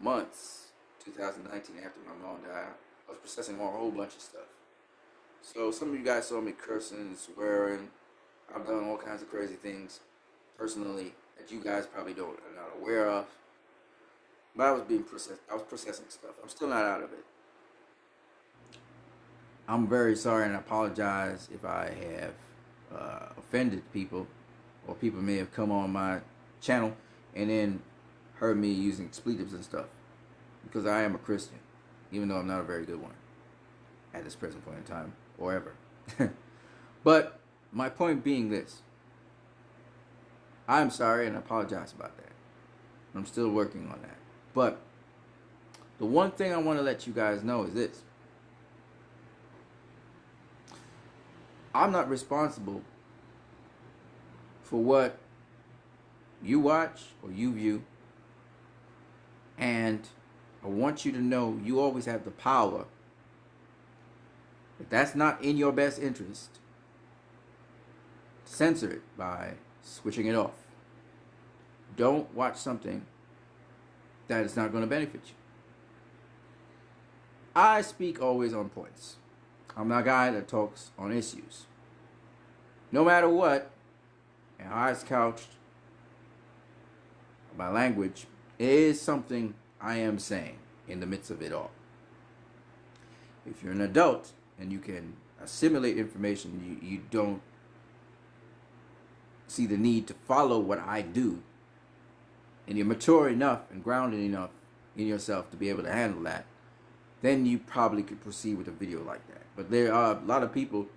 months, 2019, after my mom died, I was processing a whole bunch of stuff. So some of you guys saw me cursing and swearing. I've done all kinds of crazy things personally that you guys probably are not aware of. But I was processing stuff. I'm still not out of it. I'm very sorry and I apologize if I have offended people, or people may have come on my channel and then heard me using expletives and stuff, because I am a Christian, even though I'm not a very good one at this present point in time or ever. But my point being this: I'm sorry and I apologize about that. I'm still working on that. But the one thing I want to let you guys know is this: I'm not responsible for what you watch or you view. And I want you to know you always have the power. If that's not in your best interest, censor it by switching it off. Don't watch something that is not going to benefit you. I speak always on points. I'm not a guy that talks on issues. No matter what, and how it's couched, my language is something I am saying in the midst of it all. If you're an adult and you can assimilate information, you don't see the need to follow what I do, and you're mature enough and grounded enough in yourself to be able to handle that, then you probably could proceed with a video like that. But there are a lot of people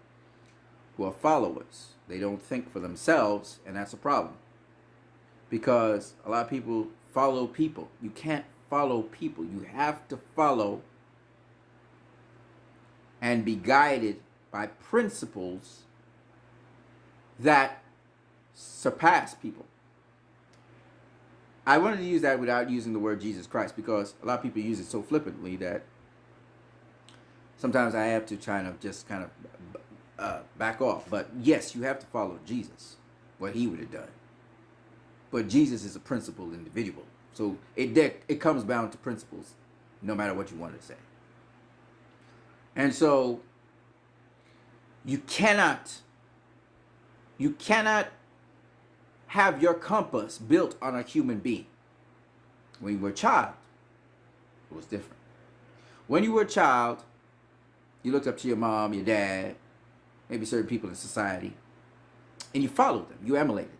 who are followers. They don't think for themselves, and that's a problem. Because a lot of people follow people. You can't follow people. You have to follow and be guided by principles that surpass people. I wanted to use that without using the word Jesus Christ, because a lot of people use it so flippantly that sometimes I have to try to just kind of back off. But yes, you have to follow Jesus, what he would have done. But Jesus is a principled individual. So it comes down to principles, no matter what you want to say. And so you cannot have your compass built on a human being. When you were a child, it was different. When you were a child, you looked up to your mom, your dad, maybe certain people in society, and you followed them, you emulated them.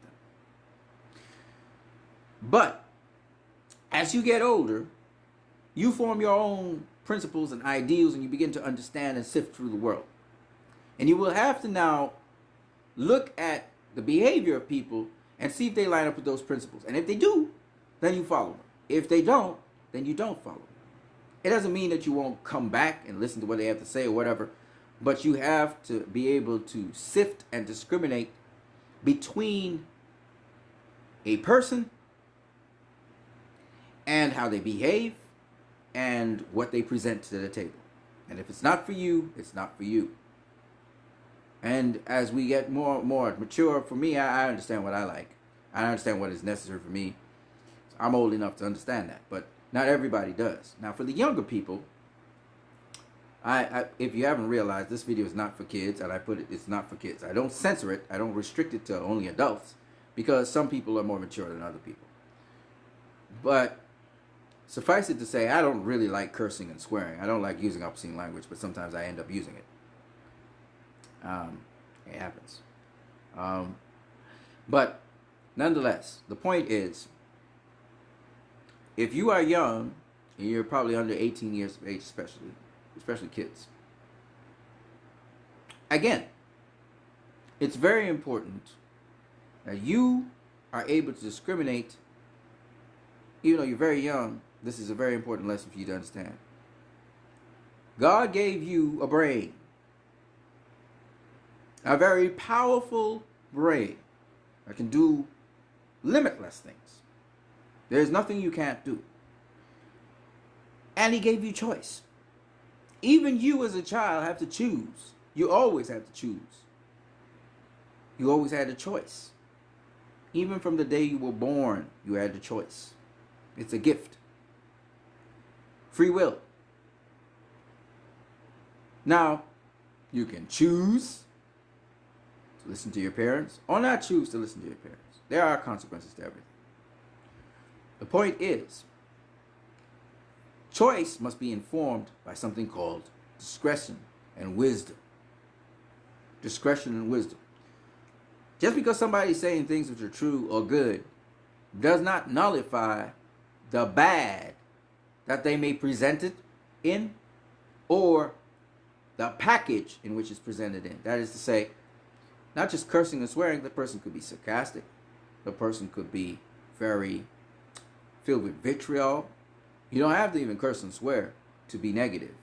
But as you get older, you form your own principles and ideals, and you begin to understand and sift through the world. And you will have to now look at the behavior of people and see if they line up with those principles. And if they do, then you follow them. If they don't, then you don't follow them. It doesn't mean that you won't come back and listen to what they have to say or whatever, but you have to be able to sift and discriminate between a person and how they behave and what they present to the table. And if it's not for you, it's not for you. And as we get more mature, for me, I understand what I like. I understand what is necessary for me. I'm old enough to understand that, but not everybody does. Now, for the younger people, if you haven't realized, this video is not for kids, and it's not for kids. I don't censor it. I don't restrict it to only adults, because some people are more mature than other people. But suffice it to say, I don't really like cursing and swearing. I don't like using obscene language, but sometimes I end up using it. It happens. But nonetheless, the point is, if you are young, and you're probably under 18 years of age, especially kids, again, it's very important that you are able to discriminate. Even though you're very young, this is a very important lesson for you to understand. God gave you a brain, a very powerful brain that can do limitless things. There's nothing you can't do. And he gave you choice. Even you as a child have to choose. You always have to choose. You always had a choice. Even from the day you were born, you had a choice. It's a gift. Free will. Now, you can choose to listen to your parents or not choose to listen to your parents. There are consequences to everything. The point is, choice must be informed by something called discretion and wisdom. Discretion and wisdom. Just because somebody's saying things which are true or good does not nullify the bad that they may present it in, or the package in which it's presented in. That is to say, not just cursing and swearing. The person could be sarcastic. The person could be very filled with vitriol. You don't have to even curse and swear to be negative.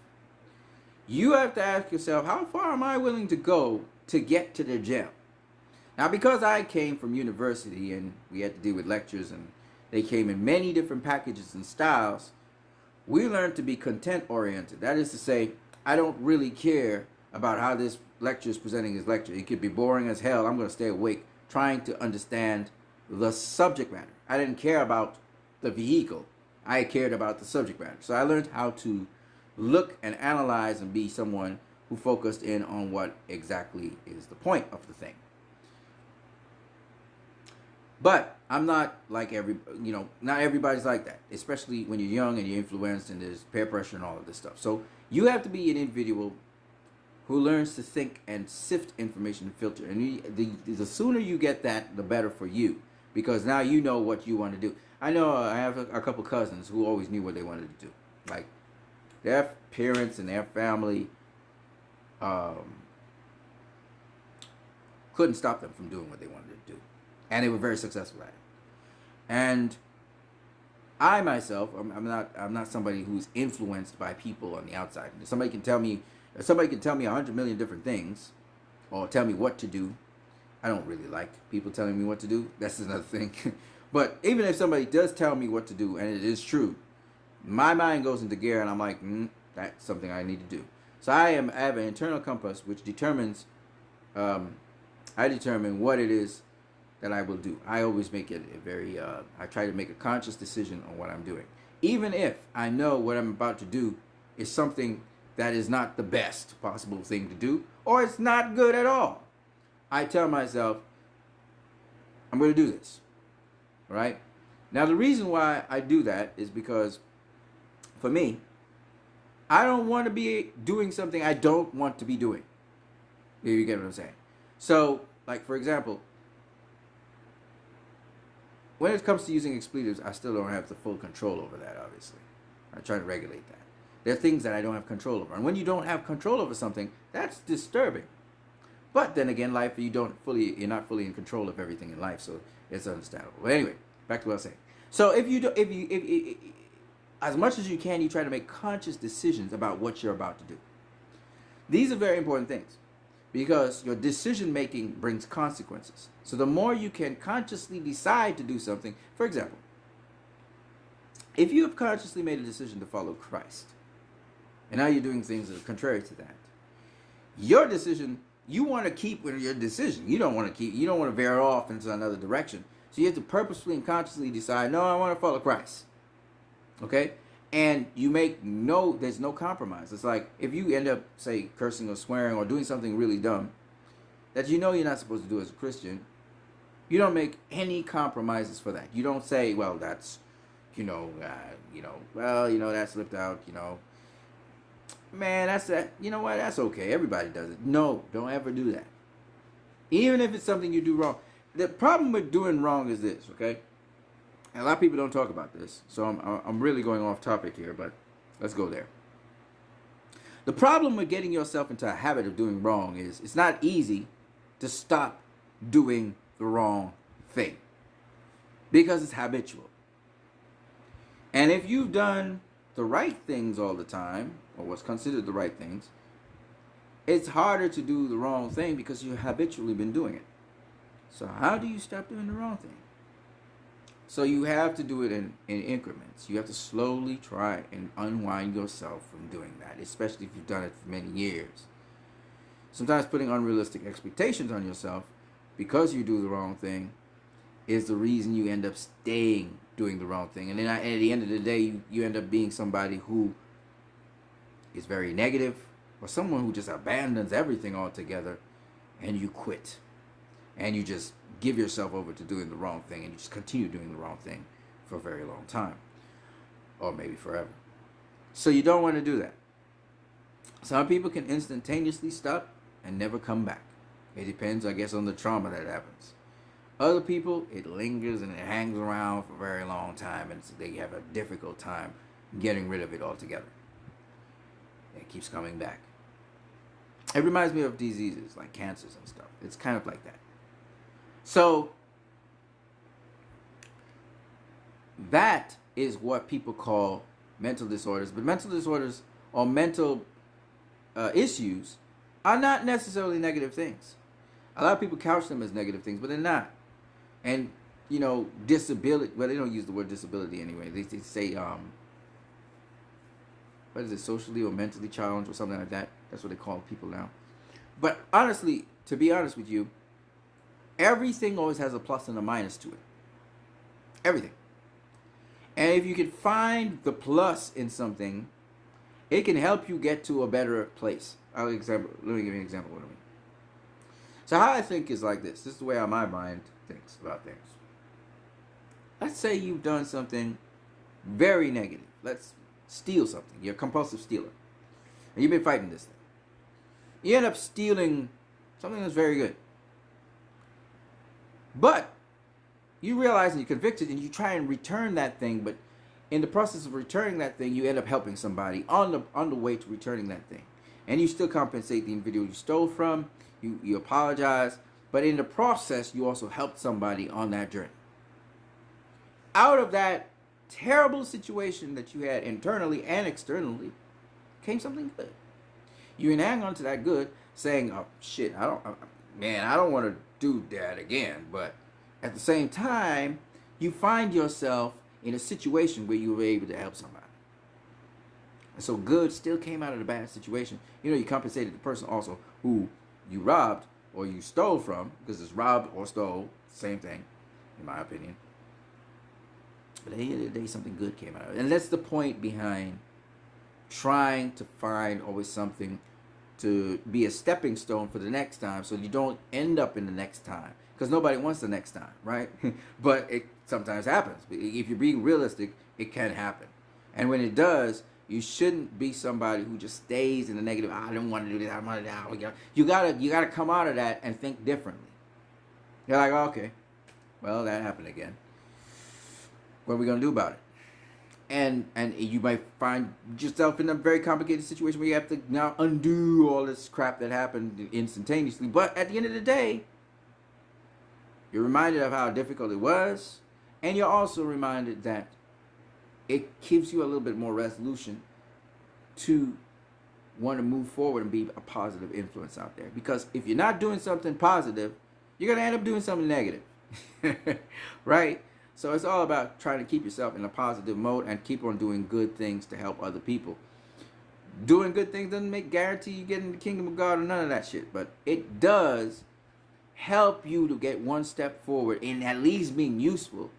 You have to ask yourself, how far am I willing to go to get to the gem? Now, because I came from university and we had to deal with lectures and they came in many different packages and styles, we learned to be content-oriented. That is to say, I don't really care about how this lecturer is presenting his lecture. It could be boring as hell. I'm going to stay awake trying to understand the subject matter. I didn't care about the vehicle. I cared about the subject matter. So I learned how to look and analyze and be someone who focused in on what exactly is the point of the thing. But I'm not like not everybody's like that, especially when you're young and you're influenced and there's peer pressure and all of this stuff. So you have to be an individual who learns to think and sift information and filter. And the sooner you get that, the better for you, because now you know what you want to do. I know I have a couple cousins who always knew what they wanted to do. Like, their parents and their family couldn't stop them from doing what they wanted to do. And they were very successful at it. And I myself, I'm not somebody who's influenced by people on the outside. If somebody can tell me 100 million different things, or tell me what to do. I don't really like people telling me what to do. That's another thing. But even if somebody does tell me what to do, and it is true, my mind goes into gear, and I'm like, that's something I need to do. So I have an internal compass which determines, I determine what it is that I will do. I always make it I try to make a conscious decision on what I'm doing. Even if I know what I'm about to do is something that is not the best possible thing to do, or it's not good at all. I tell myself, I'm going to do this. Right? Now, the reason why I do that is because, for me, I don't want to be doing something I don't want to be doing. You get what I'm saying? So, like, for example, when it comes to using expletives, I still don't have the full control over that, obviously. I try to regulate that. There are things that I don't have control over. And when you don't have control over something, that's disturbing. But then again, life, you're not fully in control of everything in life, so it's understandable. But anyway, back to what I was saying. So if as much as you can, you try to make conscious decisions about what you're about to do. These are very important things because your decision making brings consequences. So the more you can consciously decide to do something, for example, if you have consciously made a decision to follow Christ, and now you're doing things that are contrary to that, your decision, you want to keep with your decision. You don't want to veer off into another direction. So you have to purposefully and consciously decide, no, I want to follow Christ. Okay? And there's no compromise. It's like if you end up, say, cursing or swearing or doing something really dumb that you know you're not supposed to do as a Christian, you don't make any compromises for that. You don't say, well, that's, that slipped out, man, that's that. You know what? That's okay. Everybody does it. No, don't ever do that. Even if it's something you do wrong. The problem with doing wrong is this, okay? And a lot of people don't talk about this, so I'm really going off topic here, but let's go there. The problem with getting yourself into a habit of doing wrong is it's not easy to stop doing the wrong thing because it's habitual. And if you've done the right things all the time, or what's considered the right things, it's harder to do the wrong thing because you've habitually been doing it. So how do you stop doing the wrong thing? So you have to do it in increments. You have to slowly try and unwind yourself from doing that, especially if you've done it for many years. Sometimes putting unrealistic expectations on yourself because you do the wrong thing is the reason you end up staying doing the wrong thing. And then at the end of the day, you end up being somebody who is very negative or someone who just abandons everything altogether, and you quit. And you just give yourself over to doing the wrong thing, and you just continue doing the wrong thing for a very long time, or maybe forever. So you don't want to do that. Some people can instantaneously stop and never come back. It depends, I guess, on the trauma that happens. Other people, it lingers and it hangs around for a very long time, and they have a difficult time getting rid of it altogether. It keeps coming back. It reminds me of diseases like cancers and stuff. It's kind of like that. So that is what people call mental disorders. But mental disorders or mental issues are not necessarily negative things. A lot of people couch them as negative things, but they're not. And, disability, well, they don't use the word disability anyway. They say, what is it, socially or mentally challenged or something like that. That's what they call people now. But honestly, to be honest with you, everything always has a plus and a minus to it. Everything. And if you can find the plus in something, it can help you get to a better place. Let me give you an example of what I mean. So how I think is like this. This is the way how my mind thinks about things. Let's say you've done something very negative. Let's steal something. You're a compulsive stealer. And you've been fighting this thing. You end up stealing something that's very good. But you realize and you're convicted and you try and return that thing, but in the process of returning that thing, you end up helping somebody on the way to returning that thing. And you still compensate the individual you stole from, you apologize, but in the process, you also helped somebody on that journey. Out of that terrible situation that you had internally and externally came something good. You can hang on to that good, saying, oh shit, I don't want to do that again. But at the same time, you find yourself in a situation where you were able to help somebody. And so good still came out of the bad situation. You compensated the person also who you robbed or you stole from, because it's robbed or stole, same thing, in my opinion. But at the end of the day, something good came out of it. And that's the point behind trying to find always something to be a stepping stone for the next time, so you don't end up in the next time. Because nobody wants the next time, right? But it sometimes happens. If you're being realistic, it can happen. And when it does, you shouldn't be somebody who just stays in the negative. I don't want to do this. I want to do that. You gotta come out of that and think differently. You're like, okay, well, that happened again. What are we gonna do about it? and you might find yourself in a very complicated situation where you have to now undo all this crap that happened instantaneously. But at the end of the day, you're reminded of how difficult it was, and you're also reminded that it gives you a little bit more resolution to want to move forward and be a positive influence out there. Because if you're not doing something positive, you're going to end up doing something negative. Right? So it's all about trying to keep yourself in a positive mode and keep on doing good things to help other people. Doing good things doesn't guarantee you get in the kingdom of God or none of that shit. But it does help you to get one step forward in at least being useful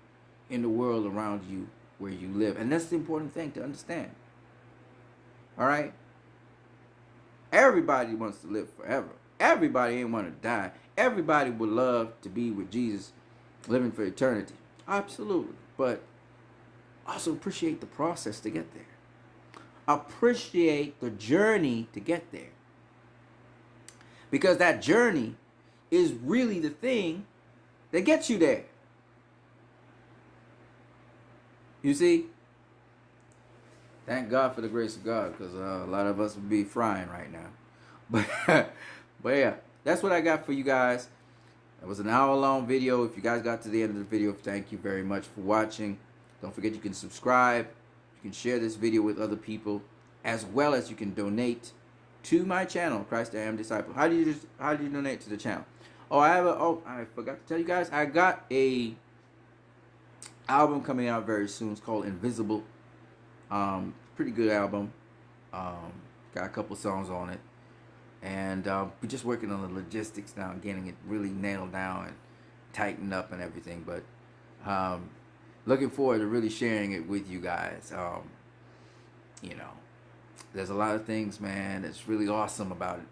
in the world around you where you live. And that's the important thing to understand. All right? Everybody wants to live forever. Everybody ain't want to die. Everybody would love to be with Jesus, living for eternity. Absolutely. But also appreciate the process to get there. Appreciate the journey to get there. Because that journey is really the thing that gets you there. You see? Thank God for the grace of God, because a lot of us would be frying right now. But yeah, that's what I got for you guys. It was an hour-long video. If you guys got to the end of the video, thank you very much for watching. Don't forget you can subscribe. You can share this video with other people, as well as you can donate to my channel, Christ I Am Disciple. How do you donate to the channel? I forgot to tell you guys, I got a album coming out very soon. It's called Invisible. Pretty good album. Got a couple songs on it. And we're just working on the logistics now and getting it really nailed down and tightened up and everything. But looking forward to really sharing it with you guys. You know, there's a lot of things, man, that's really awesome about it,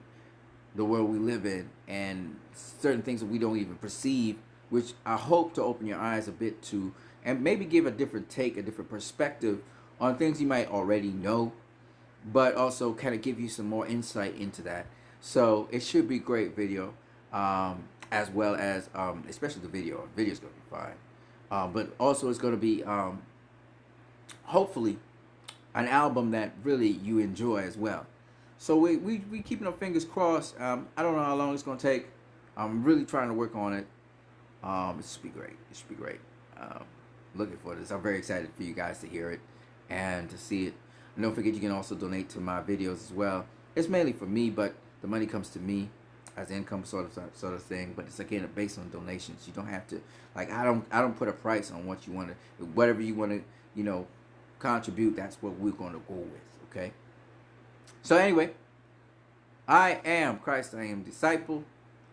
the world we live in, and certain things that we don't even perceive, which I hope to open your eyes a bit to, and maybe give a different take, a different perspective on things you might already know, but also kind of give you some more insight into that. So it should be a great video, as well as, especially the video. The video's going to be fine. But also it's going to be, hopefully, an album that really you enjoy as well. So we keeping our fingers crossed. I don't know how long it's going to take. I'm really trying to work on it. It should be great. It should be great. Looking for this. I'm very excited for you guys to hear it and to see it. And don't forget you can also donate to my videos as well. It's mainly for me, but the money comes to me as income sort of thing. But it's again based on donations. You don't have to, like, I don't put a price on what you want to, whatever you want to, contribute. That's what we're going to go with. Okay. So anyway, I am Christ I Am Disciple.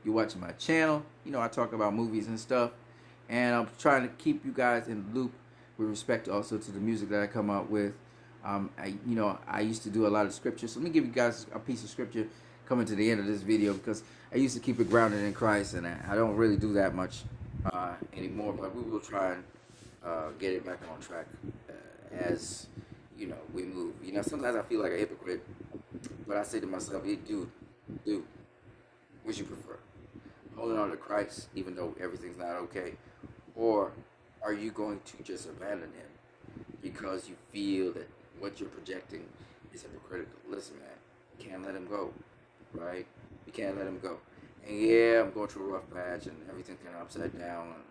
You're watching my channel. I talk about movies and stuff, and I'm trying to keep you guys in the loop with respect also to the music that I come out with. I used to do a lot of scripture. So let me give you guys a piece of scripture coming to the end of this video, because I used to keep it grounded in Christ, and I don't really do that much anymore. But we will try and get it back on track as we move. Sometimes I feel like a hypocrite, but I say to myself, hey, dude, what you prefer? Holding on to Christ even though everything's not okay, or are you going to just abandon him because you feel that what you're projecting is hypocritical? Listen, man, you can't let him go, right? You can't let him go. And yeah, I'm going through a rough patch and everything's kind of upside down and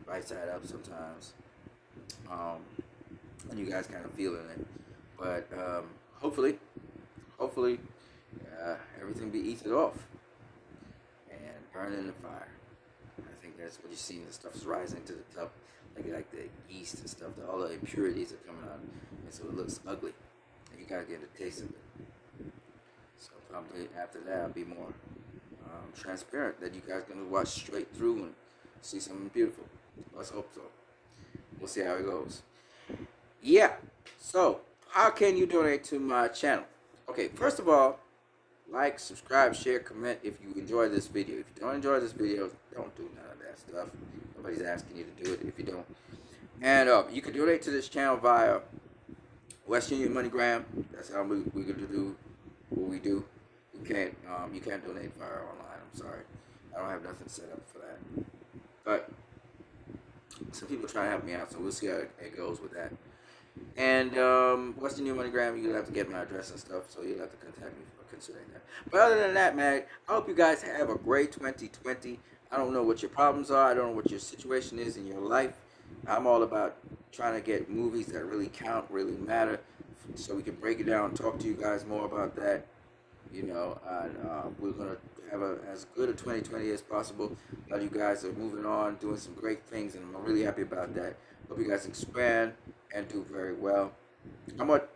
right side up sometimes, and you guys kind of feeling it, but hopefully everything be eaten off and burned in the fire. I think that's what you see. The stuff is rising to the top, like the yeast and stuff. All the impurities are coming out, and so it looks ugly. And you gotta get a taste of it. So probably after that, I'll be more transparent, that you guys gonna watch straight through and see something beautiful. Let's hope so. We'll see how it goes. Yeah. So how can you donate to my channel? Okay, first of all, like, subscribe, share, comment if you enjoy this video. If you don't enjoy this video, don't do none of that stuff. Nobody's asking you to do it if you don't. And you can donate to this channel via Western Union MoneyGram. That's how we going to do what we do. You can't donate via online. I'm sorry, I don't have nothing set up for that. But some people try to help me out, so we'll see how it goes with that. And what's the new MoneyGram? You'll have to get my address and stuff, so you'll have to contact me for considering that. But other than that, man, I hope you guys have a great 2020. I don't know what your problems are. I don't know what your situation is in your life. I'm all about trying to get movies that really count, really matter, so we can break it down, talk to you guys more about that. You know, and we're gonna have as good a 2020 as possible. A lot of you guys are moving on, doing some great things, and I'm really happy about that. Hope you guys expand and do very well. I'm what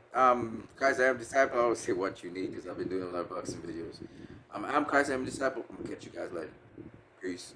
Christ I am disciple. I always say what you need because I've been doing a lot of boxing videos. I'm Christ I am disciple. I'm gonna catch you guys later. Peace.